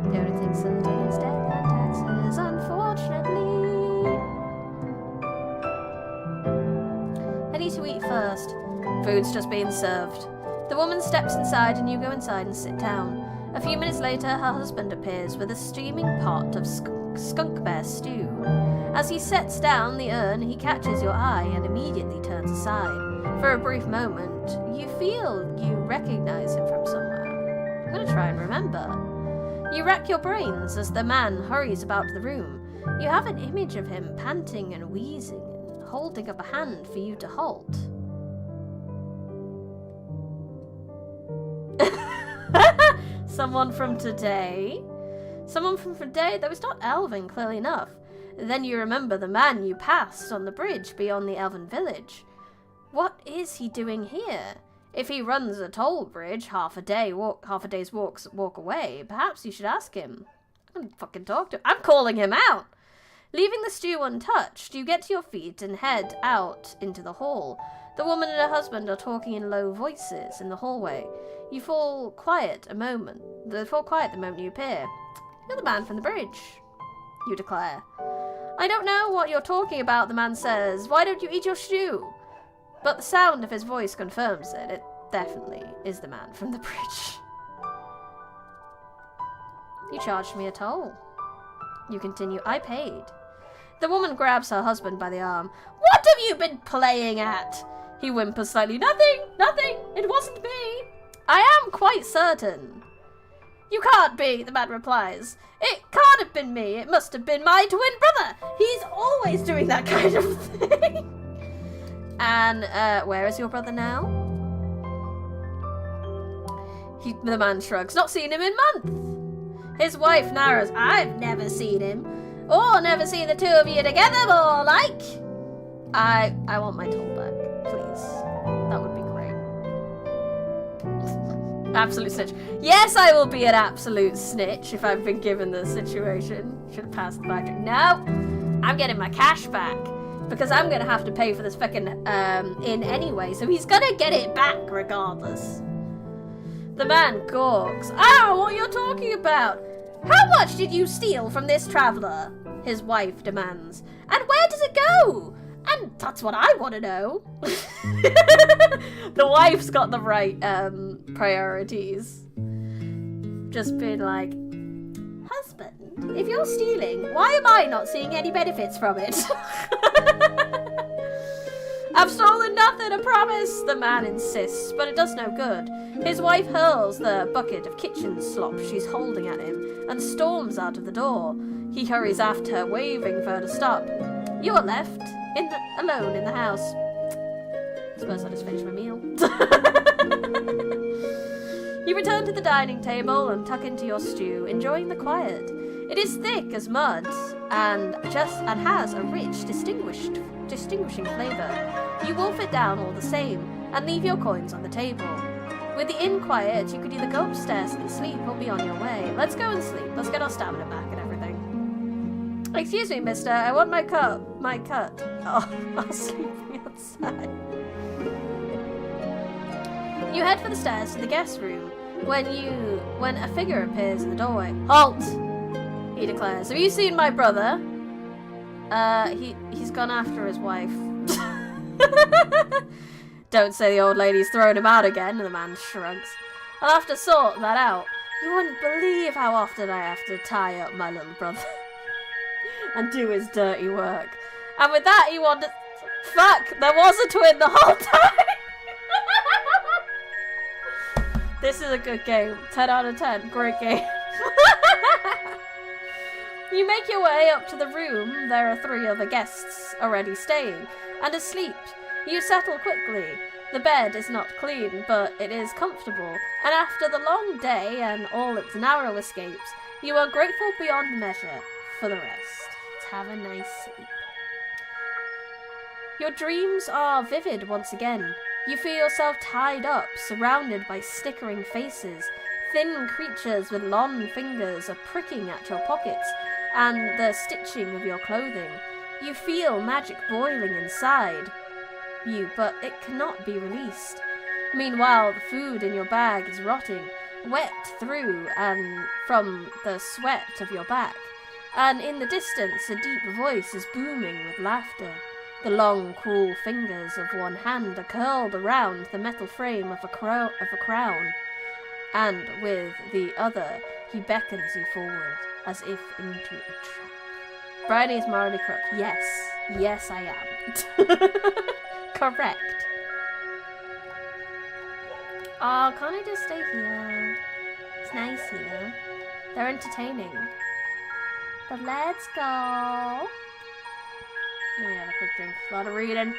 The only thing certain is death and taxes, unfortunately. I need to eat first. Food's just being served. The woman steps inside and you go inside and sit down. A few minutes later, her husband appears with a steaming pot of skunk bear stew. As he sets down the urn, he catches your eye and immediately turns aside. For a brief moment, you feel you recognize him from somewhere. I'm going to try and remember. You rack your brains as the man hurries about the room. You have an image of him panting and wheezing and holding up a hand for you to halt. Someone from today? Someone from today? That was not elven, clearly enough. Then you remember the man you passed on the bridge beyond the elven village. What is he doing here? If he runs a toll bridge half a day's walk away, perhaps you should ask him. I'm gonna fucking talk to him. I'm calling him out! Leaving the stew untouched, you get to your feet and head out into the hall. The woman and her husband are talking in low voices in the hallway. You fall quiet the moment you appear. You're the man from the bridge, you declare. I don't know what you're talking about, the man says. Why don't you eat your stew? But the sound of his voice confirms it. It definitely is the man from the bridge. You charged me a toll. You continue. I paid. The woman grabs her husband by the arm. What have you been playing at? He whimpers slightly. Nothing, nothing. It wasn't me. I am quite certain. You can't be, the man replies. It can't have been me. It must have been my twin brother. He's always doing that kind of thing. And where is your brother now? The man shrugs. Not seen him in months. His wife narrows. I've never seen him. Or never seen the two of you together more like. I want my toll back, please. That would be great. Absolute snitch. Yes, I will be an absolute snitch if I've been given the situation. Should have passed the magic. No, I'm getting my cash back. Because I'm going to have to pay for this fucking inn anyway. So he's going to get it back regardless. The man gawks. Oh, what you're talking about? How much did you steal from this traveller? His wife demands. And where does it go? And that's what I want to know. The wife's got the right priorities. Just been like, husband, if you're stealing, why am I not seeing any benefits from it? I've stolen nothing, I promise, the man insists, but it does no good. His wife hurls the bucket of kitchen slop she's holding at him and storms out of the door. He hurries after her, waving for her to stop. You're left alone in the house. I suppose I'll just finish my meal. You return to the dining table and tuck into your stew, enjoying the quiet. It is thick as mud and has a rich, distinguishing flavour. You wolf it down all the same and leave your coins on the table. With the inn quiet, you could either go upstairs and sleep or be on your way. Let's go and sleep. Let's get our stamina back and everything. Excuse me, mister. I want my cut. Oh, I'll sleep outside. You head for the stairs to the guest room when a figure appears in the doorway. Halt! He declares. Have you seen my brother? He's gone after his wife. Don't say the old lady's thrown him out again, the man shrugs. I'll have to sort that out. You wouldn't believe how often I have to tie up my little brother and do his dirty work. And with that, he wanted... Fuck! There was a twin the whole time! This is a good game. 10 out of 10. Great game. You make your way up to the room. There are 3 other guests already staying and asleep. You settle quickly. The bed is not clean, but it is comfortable, and after the long day and all its narrow escapes, you are grateful beyond measure for the rest. Have a nice sleep. Your dreams are vivid once again. You feel yourself tied up, surrounded by snickering faces. Thin creatures with long fingers are pricking at your pockets and the stitching of your clothing. You feel magic boiling inside you, but it cannot be released. Meanwhile, the food in your bag is rotting, wet through and from the sweat of your back. And in the distance, a deep voice is booming with laughter. The long, cruel fingers of one hand are curled around the metal frame of a crown, and with the other, he beckons you forward, as if into a trap. Bryony is morally corrupt. Yes. Yes, I am. Correct. Oh, can't I just stay here? It's nice here. They're entertaining. But let's go. Let me have a quick drink. A lot of reading.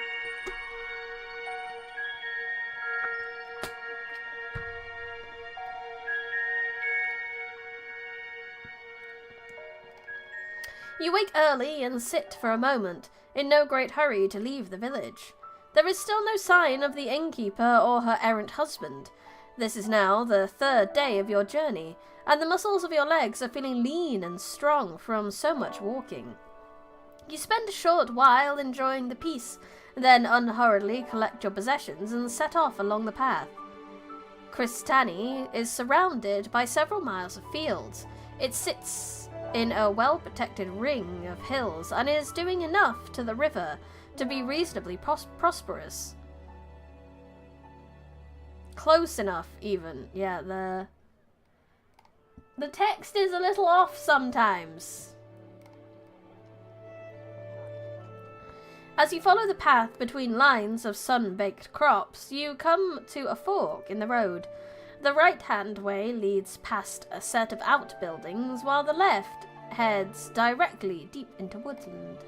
You wake early and sit for a moment, in no great hurry to leave the village. There is still no sign of the innkeeper or her errant husband. This is now the 3rd day of your journey, and the muscles of your legs are feeling lean and strong from so much walking. You spend a short while enjoying the peace, then unhurriedly collect your possessions and set off along the path. Cristani is surrounded by several miles of fields. It sits in a well-protected ring of hills and is doing enough to the river to be reasonably prosperous. Close enough, even. Yeah, the text is a little off sometimes. As you follow the path between lines of sun-baked crops, you come to a fork in the road. The right-hand way leads past a set of outbuildings, while the left heads directly deep into woodland.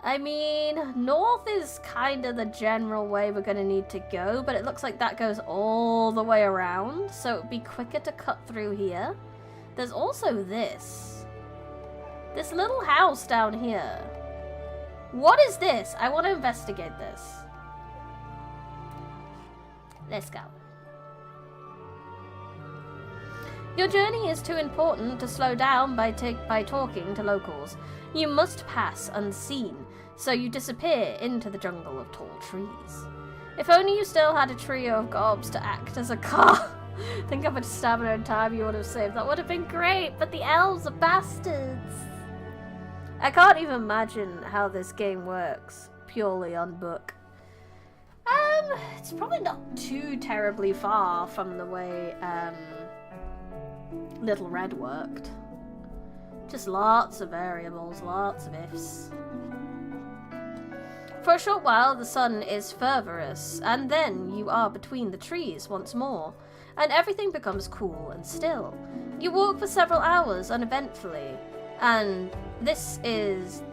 I mean, north is kind of the general way we're going to need to go, but it looks like that goes all the way around, so it would be quicker to cut through here. There's also this little house down here. What is this? I want to investigate this. Let's go. Your journey is too important to slow down by talking to locals. You must pass unseen, so you disappear into the jungle of tall trees. If only you still had a trio of gobs to act as a car. Think how much stamina and time you would have saved. That would have been great, but the elves are bastards. I can't even imagine how this game works, purely on book. It's probably not too terribly far from the way, Little Red worked. Just lots of variables, lots of ifs. For a short while the sun is fervorous, and then you are between the trees once more, and everything becomes cool and still. You walk for several hours uneventfully, and this is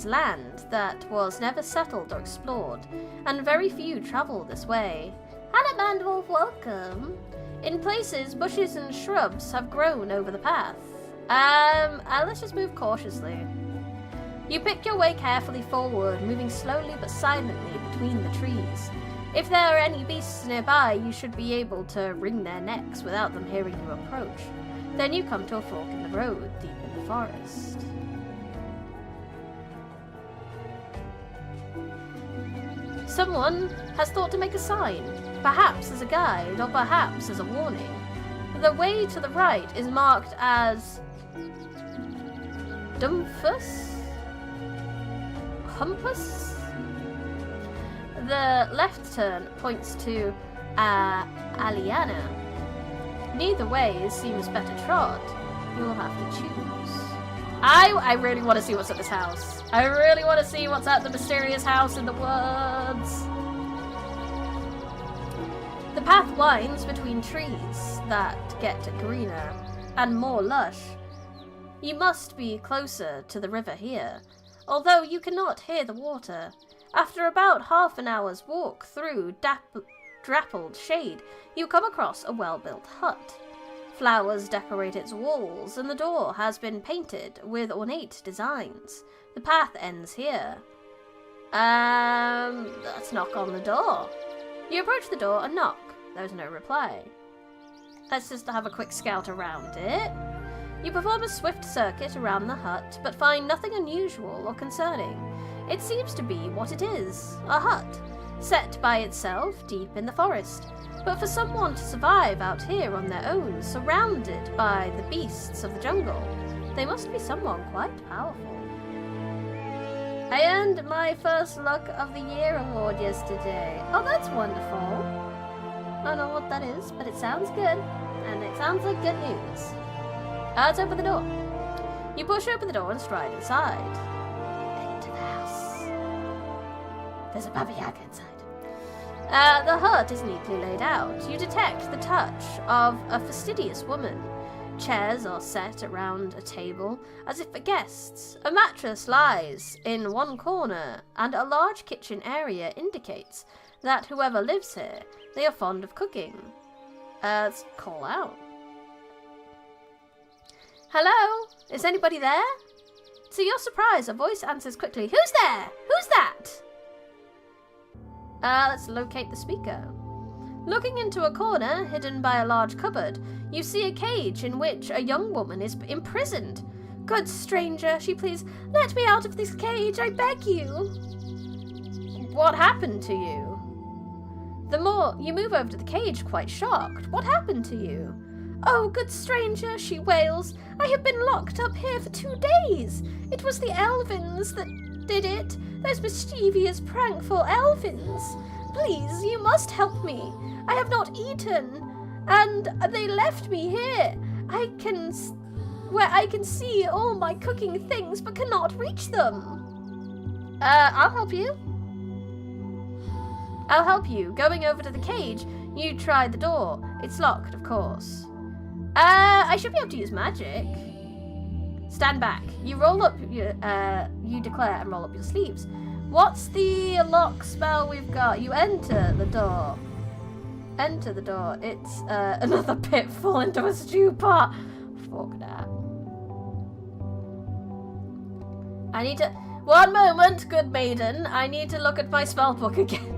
land that was never settled or explored, and very few travel this way. Hello, Mandwolf, welcome. In places, bushes and shrubs have grown over the path. Let's just move cautiously. You pick your way carefully forward, moving slowly but silently between the trees. If there are any beasts nearby, you should be able to wring their necks without them hearing you approach. Then you come to a fork in the road, deep in the forest. Someone has thought to make a sign, perhaps as a guide or perhaps as a warning. The way to the right is marked as Dumpus? Humpus? The left turn points to Aliana. Neither way seems better trod. You will have to choose. I really want to see what's at this house. I really want to see what's at the mysterious house in the woods. The path winds between trees that get greener and more lush. You must be closer to the river here, although you cannot hear the water. After about half an hour's walk through dappled shade, you come across a well-built hut. Flowers decorate its walls, and the door has been painted with ornate designs. The path ends here. Let's knock on the door. You approach the door and knock. There's no reply. Let's just have a quick scout around it. You perform a swift circuit around the hut, but find nothing unusual or concerning. It seems to be what it is, a hut, set by itself deep in the forest. But for someone to survive out here on their own, surrounded by the beasts of the jungle, they must be someone quite powerful. I earned my first Luck of the Year award yesterday. Oh, that's wonderful. I don't know what that is, but it sounds good, and it sounds like good news. Let's open the door. You push open the door and stride inside. Into the house. There's a Baba Yaga inside. The hut is neatly laid out. You detect the touch of a fastidious woman. Chairs are set around a table, as if for guests. A mattress lies in one corner, and a large kitchen area indicates that whoever lives here, they are fond of cooking. Let's call out. Hello? Is anybody there? To your surprise, a voice answers quickly. Who's there? Who's that? Let's locate the speaker. Looking into a corner, hidden by a large cupboard, you see a cage in which a young woman is imprisoned. Good stranger, she pleads, let me out of this cage, I beg you. What happened to you? The more you move over to the cage, quite shocked. What happened to you? Oh, good stranger, she wails. I have been locked up here for 2 days. It was the Elvins that did it. Those mischievous, prankful Elvins. Please, you must help me. I have not eaten, and they left me here. Where I can see all my cooking things, but cannot reach them. I'll help you. I'll help you. Going over to the cage, you try the door. It's locked, of course. I should be able to use magic. Stand back. You roll up, you declare and roll up your sleeves. What's the lock spell we've got? You enter the door. Enter the door. It's another pit fall into a stew pot. Fuck that. I need to... One moment, good maiden. I need to look at my spell book again.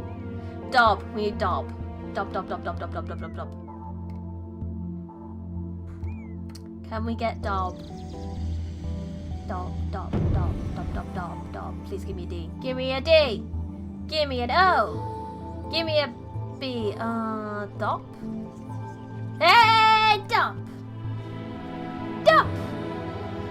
Dob. We need Dob. Dob. Can we get Dob? Dob. Please give me a D. Give me a D. Give me an O. Give me a B. Dob. Hey, Dob. Dob.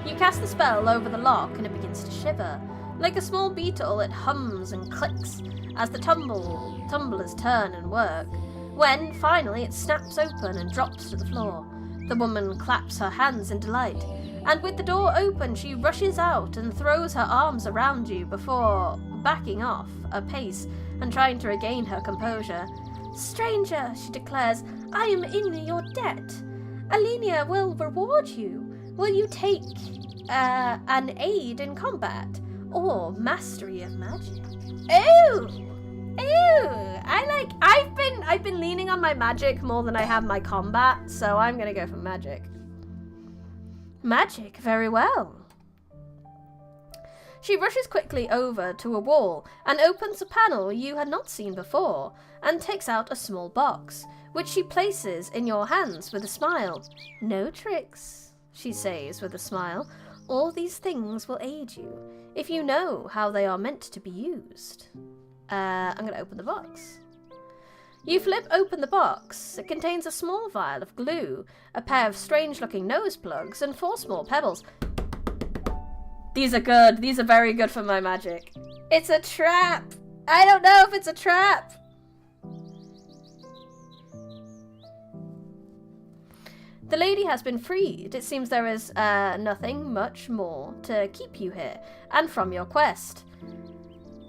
You cast the spell over the lock and it begins to shiver. Like a small beetle, it hums and clicks as the tumblers turn and work. When, finally, it snaps open and drops to the floor. The woman claps her hands in delight, and with the door open, she rushes out and throws her arms around you before backing off a pace and trying to regain her composure. Stranger, she declares, I am in your debt. Alenia will reward you. Will you take an aid in combat or mastery of magic? Ooh! I've been leaning on my magic more than I have my combat, so I'm gonna go for magic. Magic, very well. She rushes quickly over to a wall and opens a panel you had not seen before and takes out a small box, which she places in your hands with a smile. No tricks, she says with a smile. All these things will aid you if you know how they are meant to be used. I'm going to open the box. You flip open the box. It contains a small vial of glue, a pair of strange-looking nose plugs, and 4 small pebbles. These are good. These are very good for my magic. It's a trap. I don't know if it's a trap. The lady has been freed. It seems there is nothing much more to keep you here and from your quest.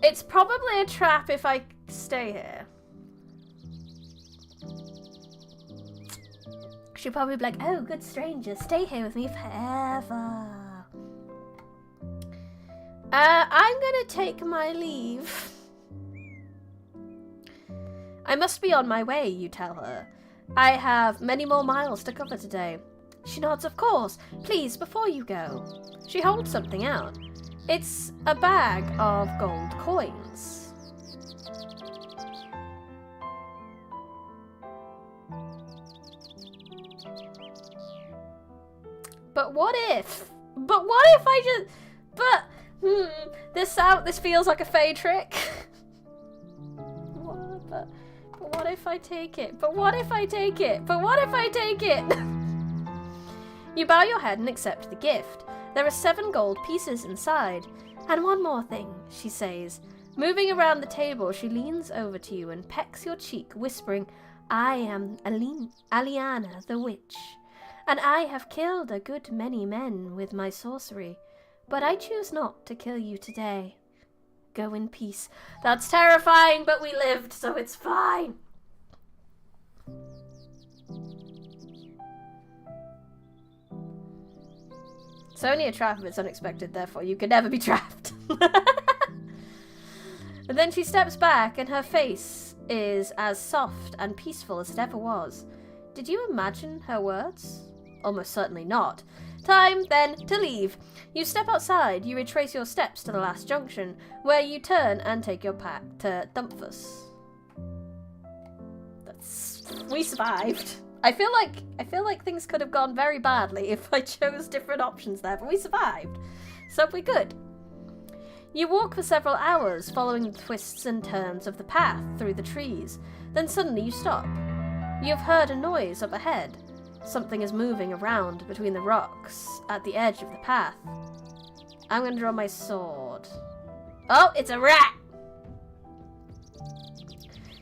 It's probably a trap if I stay here. She'll probably be like, oh, good stranger, stay here with me forever. I'm gonna take my leave. I must be on my way, you tell her. I have many more miles to cover today. She nods, of course. Please, before you go. She holds something out. It's a bag of gold coins. But what if I just... This feels like a Fey trick. But what if I take it? But what if I take it? But what if I take it? You bow your head and accept the gift. There are 7 gold pieces inside. And one more thing, she says. Moving around the table, she leans over to you and pecks your cheek, whispering, I am Aliana the witch, and I have killed a good many men with my sorcery, but I choose not to kill you today. Go in peace. That's terrifying, but we lived, so it's fine. It's only a trap if it's unexpected, therefore you could never be trapped. And then she steps back and her face is as soft and peaceful as it ever was. Did you imagine her words? Almost certainly not. Time, then, to leave. You step outside, you retrace your steps to the last junction, where you turn and take your pack to Dumfus. We survived. I feel like things could have gone very badly if I chose different options there, but we survived. So we're good. You walk for several hours, following the twists and turns of the path through the trees. Then suddenly you stop. You have heard a noise up ahead. Something is moving around between the rocks at the edge of the path. I'm going to draw my sword. Oh, it's a rat!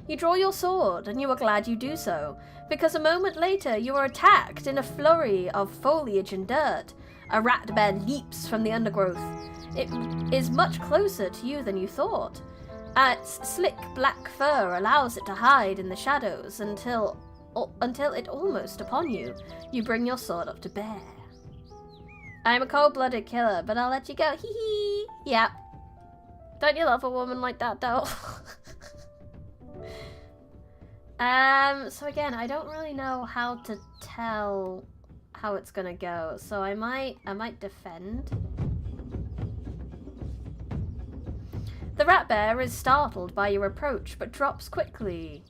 You draw your sword, and you are glad you do so, because a moment later you are attacked in a flurry of foliage and dirt. A rat bear leaps from the undergrowth. It is much closer to you than you thought. Its slick black fur allows it to hide in the shadows until it almost upon you. You bring your sword up to bear. I'm a cold-blooded killer, but I'll let you go. Hee hee. Yeah. Don't you love a woman like that, though? So again, I don't really know how to tell how it's gonna go, so I might defend. The rat bear is startled by your approach, but drops quickly.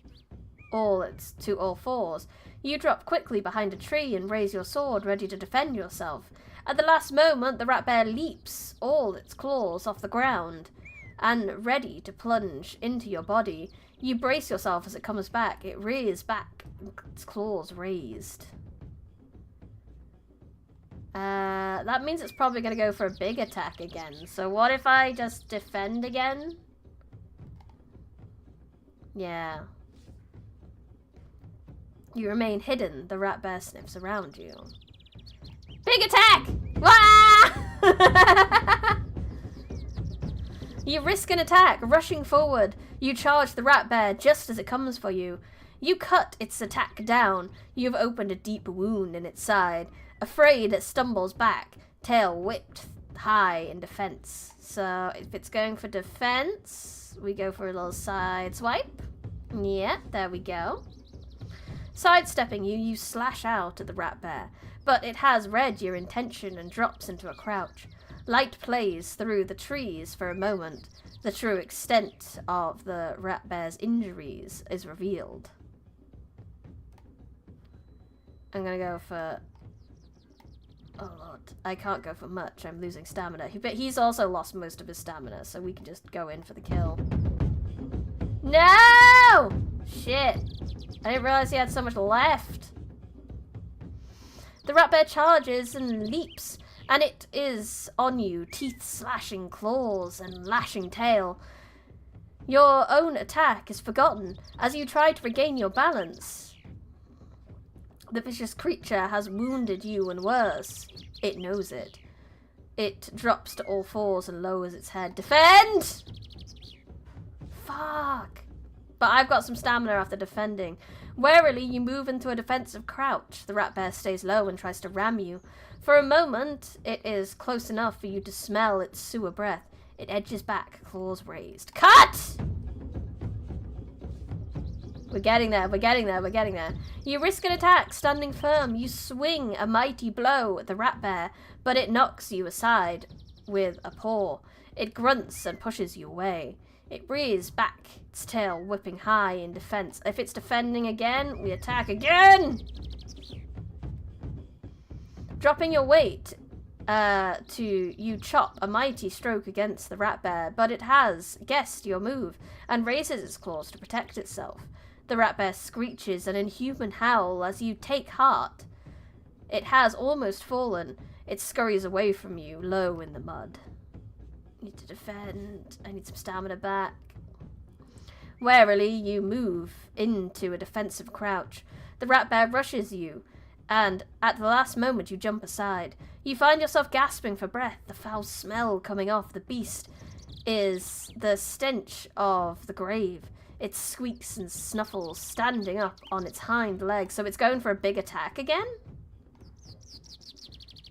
To all fours. You drop quickly behind a tree and raise your sword, ready to defend yourself. At the last moment, the rat bear leaps all its claws off the ground, and ready to plunge into your body. You brace yourself as it comes back. It rears back, its claws raised. That means it's probably going to go for a big attack again. So what if I just defend again? Yeah. You remain hidden. The rat bear sniffs around you. Big attack! Wah! You risk an attack, rushing forward. You charge the rat bear just as it comes for you. You cut its attack down. You've opened a deep wound in its side. Afraid, it stumbles back, tail whipped high in defense. So if it's going for defense, we go for a little side swipe. Yeah, there we go. Sidestepping you, you slash out at the rat bear, but it has read your intention and drops into a crouch. Light plays through the trees for a moment. The true extent of the rat bear's injuries is revealed. I'm gonna go for... Oh lord, I can't go for much. I'm losing stamina. But he's also lost most of his stamina, so we can just go in for the kill. No! Shit. I didn't realize he had so much left. The rat bear charges and leaps, and it is on you, teeth slashing claws and lashing tail. Your own attack is forgotten as you try to regain your balance. The vicious creature has wounded you and worse. It knows it. It drops to all fours and lowers its head. Defend! Fuck. But I've got some stamina after defending. Warily, you move into a defensive crouch. The rat bear stays low and tries to ram you. For a moment, it is close enough for you to smell its sewer breath. It edges back, claws raised. Cut! We're getting there, we're getting there, we're getting there. You risk an attack, standing firm. You swing a mighty blow at the rat bear, but it knocks you aside with a paw. It grunts and pushes you away. It rears back, its tail whipping high in defense. If it's defending again, we attack again! Dropping your weight, you chop a mighty stroke against the rat bear, but it has guessed your move and raises its claws to protect itself. The rat bear screeches an inhuman howl as you take heart. It has almost fallen. It scurries away from you, low in the mud. Need to defend. I need some stamina back. Warily, you move into a defensive crouch. The rat bear rushes you, and at the last moment you jump aside. You find yourself gasping for breath. The foul smell coming off the beast is the stench of the grave. It squeaks and snuffles, standing up on its hind legs. So it's going for a big attack again?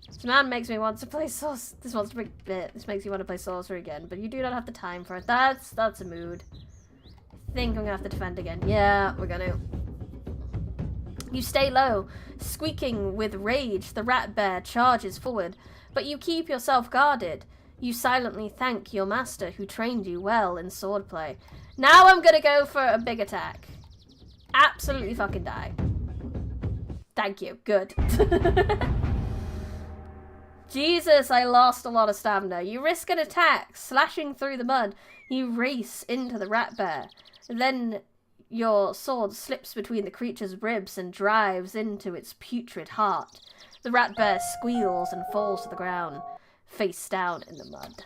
This man makes me want to play This makes you want to play Sorcery again, but you do not have the time for it. That's a mood. I think I'm gonna have to defend again. Yeah, we're gonna. You stay low, squeaking with rage. The rat bear charges forward, but you keep yourself guarded. You silently thank your master who trained you well in swordplay. Now I'm gonna go for a big attack. Absolutely fucking die. Thank you. Good. Jesus, I lost a lot of stamina. You risk an attack, slashing through the mud. You race into the rat bear. Then your sword slips between the creature's ribs and drives into its putrid heart. The rat bear squeals and falls to the ground, face down in the mud.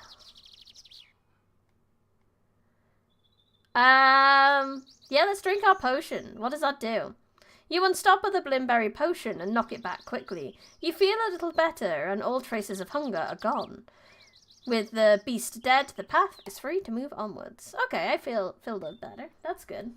Yeah, let's drink our potion. What does that do? You unstopper the Blimberry potion and knock it back quickly. You feel a little better, and all traces of hunger are gone. With the beast dead, the path is free to move onwards. Okay, I feel a little better. That's good.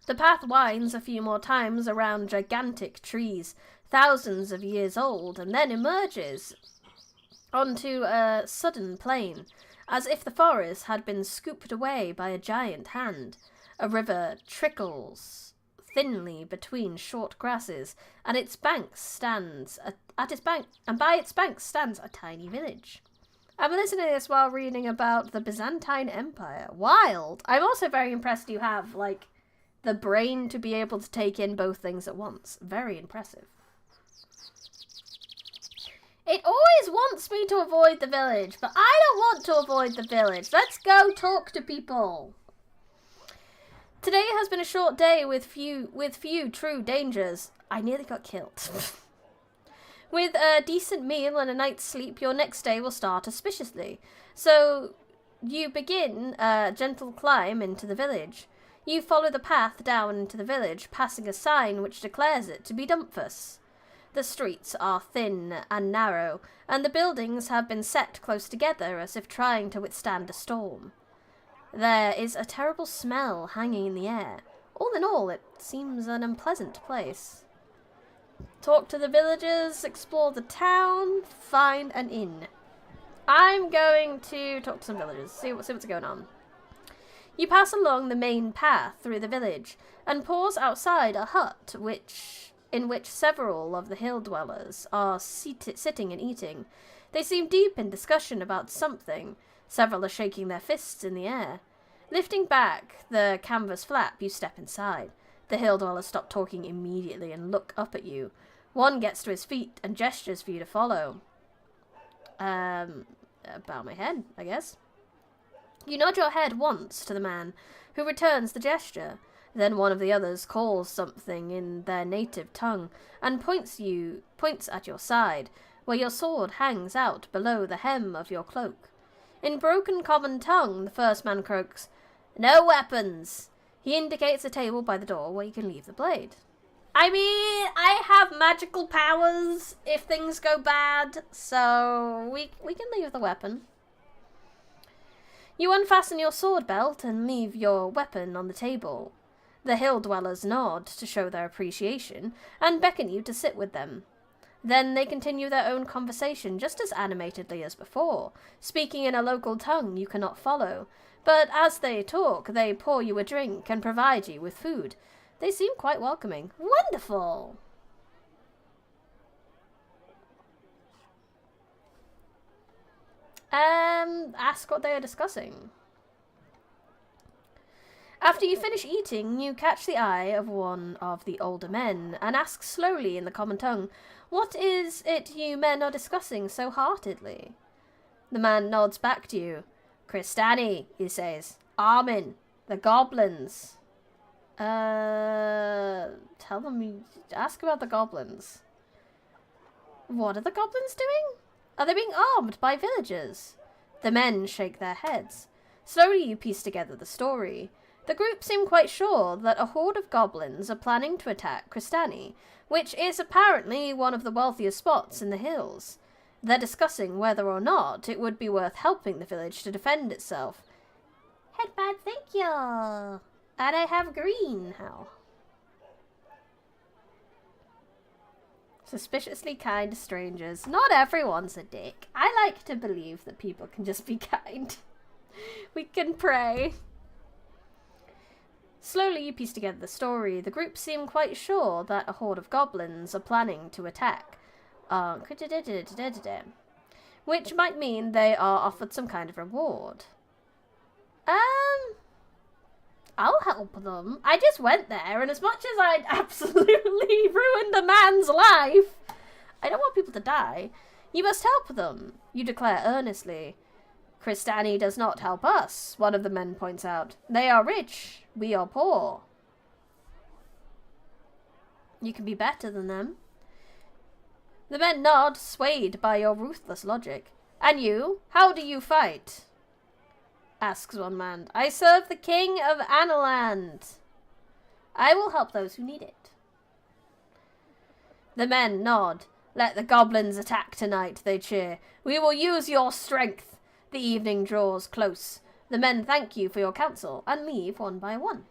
The path winds a few more times around gigantic trees, thousands of years old, and then emerges onto a sudden plain, as if the forest had been scooped away by a giant hand. A river trickles thinly between short grasses, and by its banks stands a tiny village. I'm listening to this while reading about the Byzantine Empire. Wild! I'm also very impressed you have, like, the brain to be able to take in both things at once. Very impressive. It always wants me to avoid the village, but I don't want to avoid the village. Let's go talk to people. Today has been a short day with few true dangers. I nearly got killed. With a decent meal and a night's sleep, your next day will start auspiciously. So you begin a gentle climb into the village. You follow the path down into the village, passing a sign which declares it to be Dumfus. The streets are thin and narrow, and the buildings have been set close together as if trying to withstand a storm. There is a terrible smell hanging in the air. All in all, it seems an unpleasant place. Talk to the villagers, explore the town, find an inn. I'm going to talk to some villagers, see what's going on. You pass along the main path through the village, and pause outside a hut in which several of the hill dwellers are sitting and eating. They seem deep in discussion about something. Several are shaking their fists in the air. Lifting back the canvas flap, you step inside. The hill dwellers stop talking immediately and look up at you. One gets to his feet and gestures for you to follow. Bow my head, I guess. You nod your head once to the man, who returns the gesture. Then one of the others calls something in their native tongue and points at your side, where your sword hangs out below the hem of your cloak. In broken common tongue, the first man croaks, "No weapons!" He indicates a table by the door where you can leave the blade. I mean, I have magical powers if things go bad, so we can leave the weapon. You unfasten your sword belt and leave your weapon on the table. The hill dwellers nod to show their appreciation and beckon you to sit with them. Then they continue their own conversation just as animatedly as before, speaking in a local tongue you cannot follow. But as they talk, they pour you a drink and provide you with food. They seem quite welcoming. Wonderful! Ask what they are discussing. After you finish eating, you catch the eye of one of the older men and ask slowly in the common tongue, "What is it you men are discussing so heartedly?" The man nods back to you. "Cristani," he says. "Armin. The goblins." Tell them, ask about the goblins. What are the goblins doing? Are they being armed by villagers? The men shake their heads. Slowly you piece together the story. The group seem quite sure that a horde of goblins are planning to attack Cristani, which is apparently one of the wealthiest spots in the hills. They're discussing whether or not it would be worth helping the village to defend itself. Headband, thank you. And I have green. How? Suspiciously kind strangers. Not everyone's a dick. I like to believe that people can just be kind. We can pray. Slowly you piece together the story. The group seem quite sure that a horde of goblins are planning to attack. Which might mean they are offered some kind of reward. I'll help them. I just went there, and as much as I'd absolutely ruined a man's life, I don't want people to die. You must help them, you declare earnestly. Cristani does not help us, one of the men points out. They are rich, we are poor. You can be better than them. The men nod, swayed by your ruthless logic. And you? How do you fight? asks one man. I serve the king of Analand. I will help those who need it. The men nod. Let the goblins attack tonight, they cheer. We will use your strength. The evening draws close. The men thank you for your counsel and leave one by one.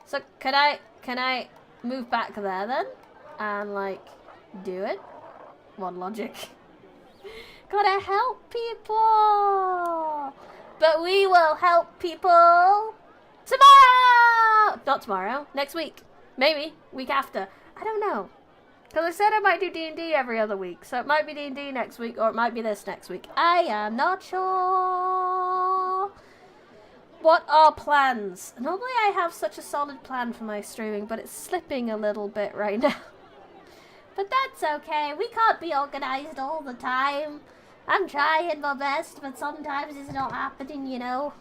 So can I move back there then? And like do it? What logic? Gotta help people! But we will help people tomorrow! Not tomorrow, next week. Maybe, week after. I don't know. Because I said I might do D&D every other week. So it might be D&D next week or it might be this next week. I am not sure. What are plans? Normally I have such a solid plan for my streaming, but it's slipping a little bit right now. But that's okay. We can't be organised all the time. I'm trying my best, but sometimes it's not happening, you know.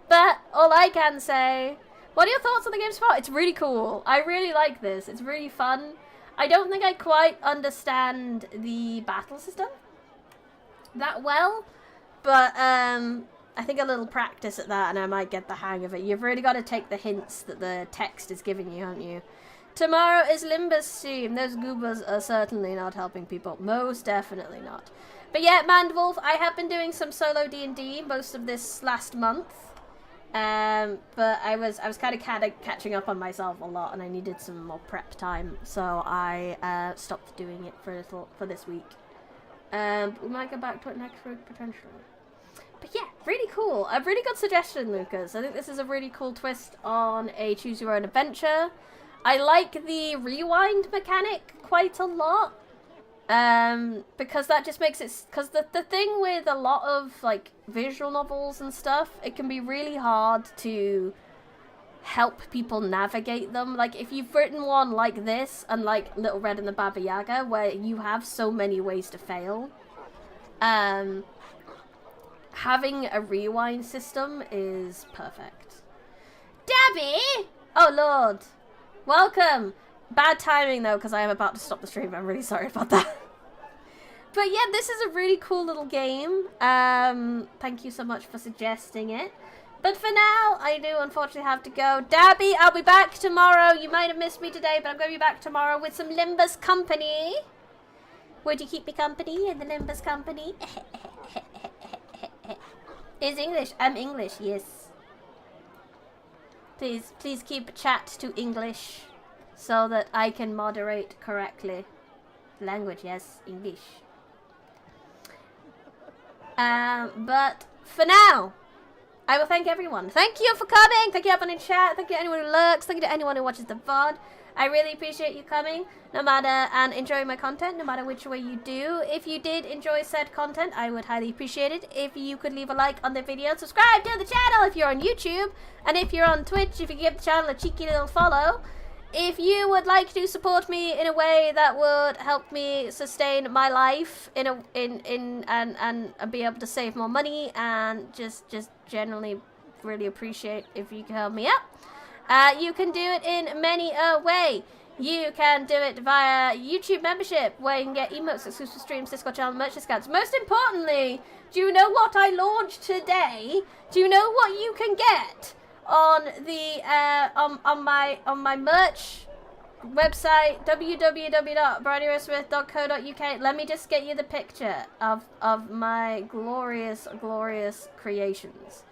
But all I can say, what are your thoughts on the game so far? It's really cool. I really like this. It's really fun. I don't think I quite understand the battle system that well, but I think a little practice at that and I might get the hang of it. You've really got to take the hints that the text is giving you, haven't you? Tomorrow is Limbus stream. Those goobers are certainly not helping people. Most definitely not. But yeah, Mandwolf, I have been doing some solo D&D most of this last month. But I was kind of catching up on myself a lot and I needed some more prep time. So I stopped doing it for this week. We might go back to it next week potentially. But yeah, really cool. A really good suggestion, Lucas. I think this is a really cool twist on a choose your own adventure. I like the rewind mechanic quite a lot. Because that just makes it, because the thing with a lot of like visual novels and stuff, it can be really hard to help people navigate them. Like if you've written one like this and like Little Red and the Baba Yaga, where you have so many ways to fail, having a rewind system is perfect. Dabby! Oh lord. Welcome! Bad timing though, because I am about to stop the stream. I'm really sorry about that. But yeah, this is a really cool little game. Thank you so much for suggesting it. But for now, I do unfortunately have to go. Dabby, I'll be back tomorrow. You might have missed me today, but I'm going to be back tomorrow with some Limbus company. Would you keep me company in the Limbus company? Is English? I'm English, yes. Please keep chat to English so that I can moderate correctly. Language, yes, English. But for now, I will thank everyone. Thank you for coming. Thank you everyone in chat. Thank you to anyone who lurks. Thank you to anyone who watches the VOD. I really appreciate you coming, no matter, and enjoying my content, no matter which way you do. If you did enjoy said content, I would highly appreciate it if you could leave a like on the video, subscribe to the channel if you're on YouTube, and if you're on Twitch, if you give the channel a cheeky little follow. If you would like to support me in a way that would help me sustain my life and be able to save more money and just generally really appreciate if you can help me out. You can do it in many a way. You can do it via YouTube membership, where you can get emotes, exclusive streams, Discord channel, merch discounts. Most importantly, do you know what I launched today? Do you know what you can get on the on my merch website, www.bridierosmith.co.uk? Let me just get you the picture of my glorious creations.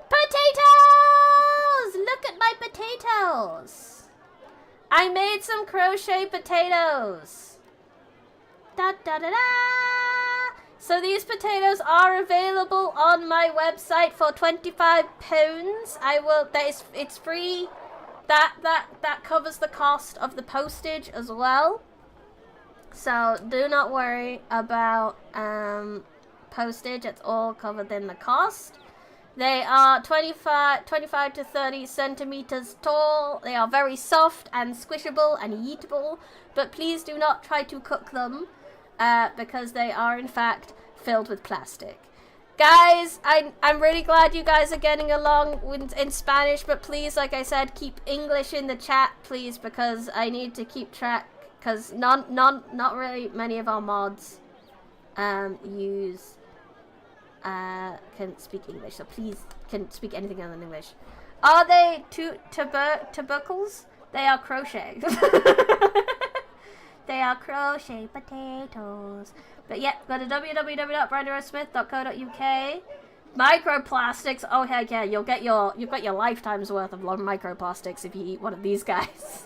Potatoes! Look at my potatoes! I made some crochet potatoes. Da da da da! So these potatoes are available on my website for £25. It's free. That covers the cost of the postage as well. So do not worry about postage. It's all covered in the cost. They are 25 to 30 centimeters tall. They are very soft and squishable and eatable, but please do not try to cook them because they are in fact filled with plastic. Guys, I'm really glad you guys are getting along in Spanish, but please, like I said, keep English in the chat, please, because I need to keep track, because not really many of our mods use can speak English. So please can speak anything other than English. Are they tubercles? They are crochet. They are crochet potatoes. But yeah, go to www.brandyrosemith.co.uk. Microplastics. Oh heck yeah, you've got your lifetime's worth of microplastics if you eat one of these guys.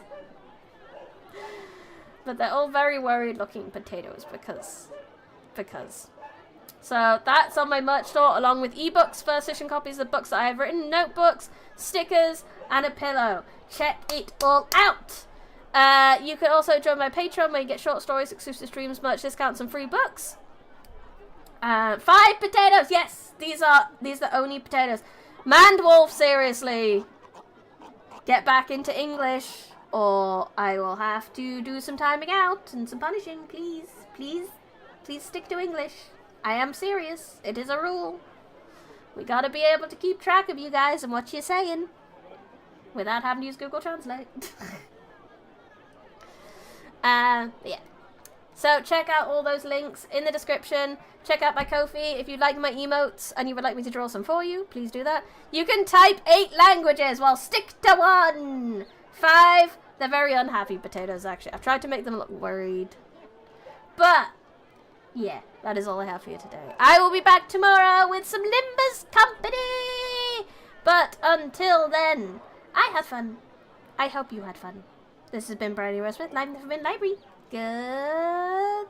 But they're all very worried looking potatoes because. So that's on my merch store, along with ebooks, first edition copies of books that I have written, notebooks, stickers, and a pillow. Check it all out. You can also join my Patreon where you get short stories, exclusive streams, merch discounts, and free books. 5 potatoes. Yes, these are the only potatoes. Mandwolf, seriously, get back into English, or I will have to do some timing out and some punishing. Please stick to English. I am serious. It is a rule. We gotta be able to keep track of you guys and what you're saying without having to use Google Translate. Yeah. So check out all those links in the description. Check out my Kofi. If you'd like my emotes and you would like me to draw some for you, please do that. You can type 8 languages. Well, stick to 1. 5. They're very unhappy potatoes, actually. I've tried to make them look worried. But yeah, that is all I have for you today. I will be back tomorrow with some Limbus company. But until then, I had fun. I hope you had fun. This has been Brandy Rosemith, live in the Forbidden Library. Goodbye.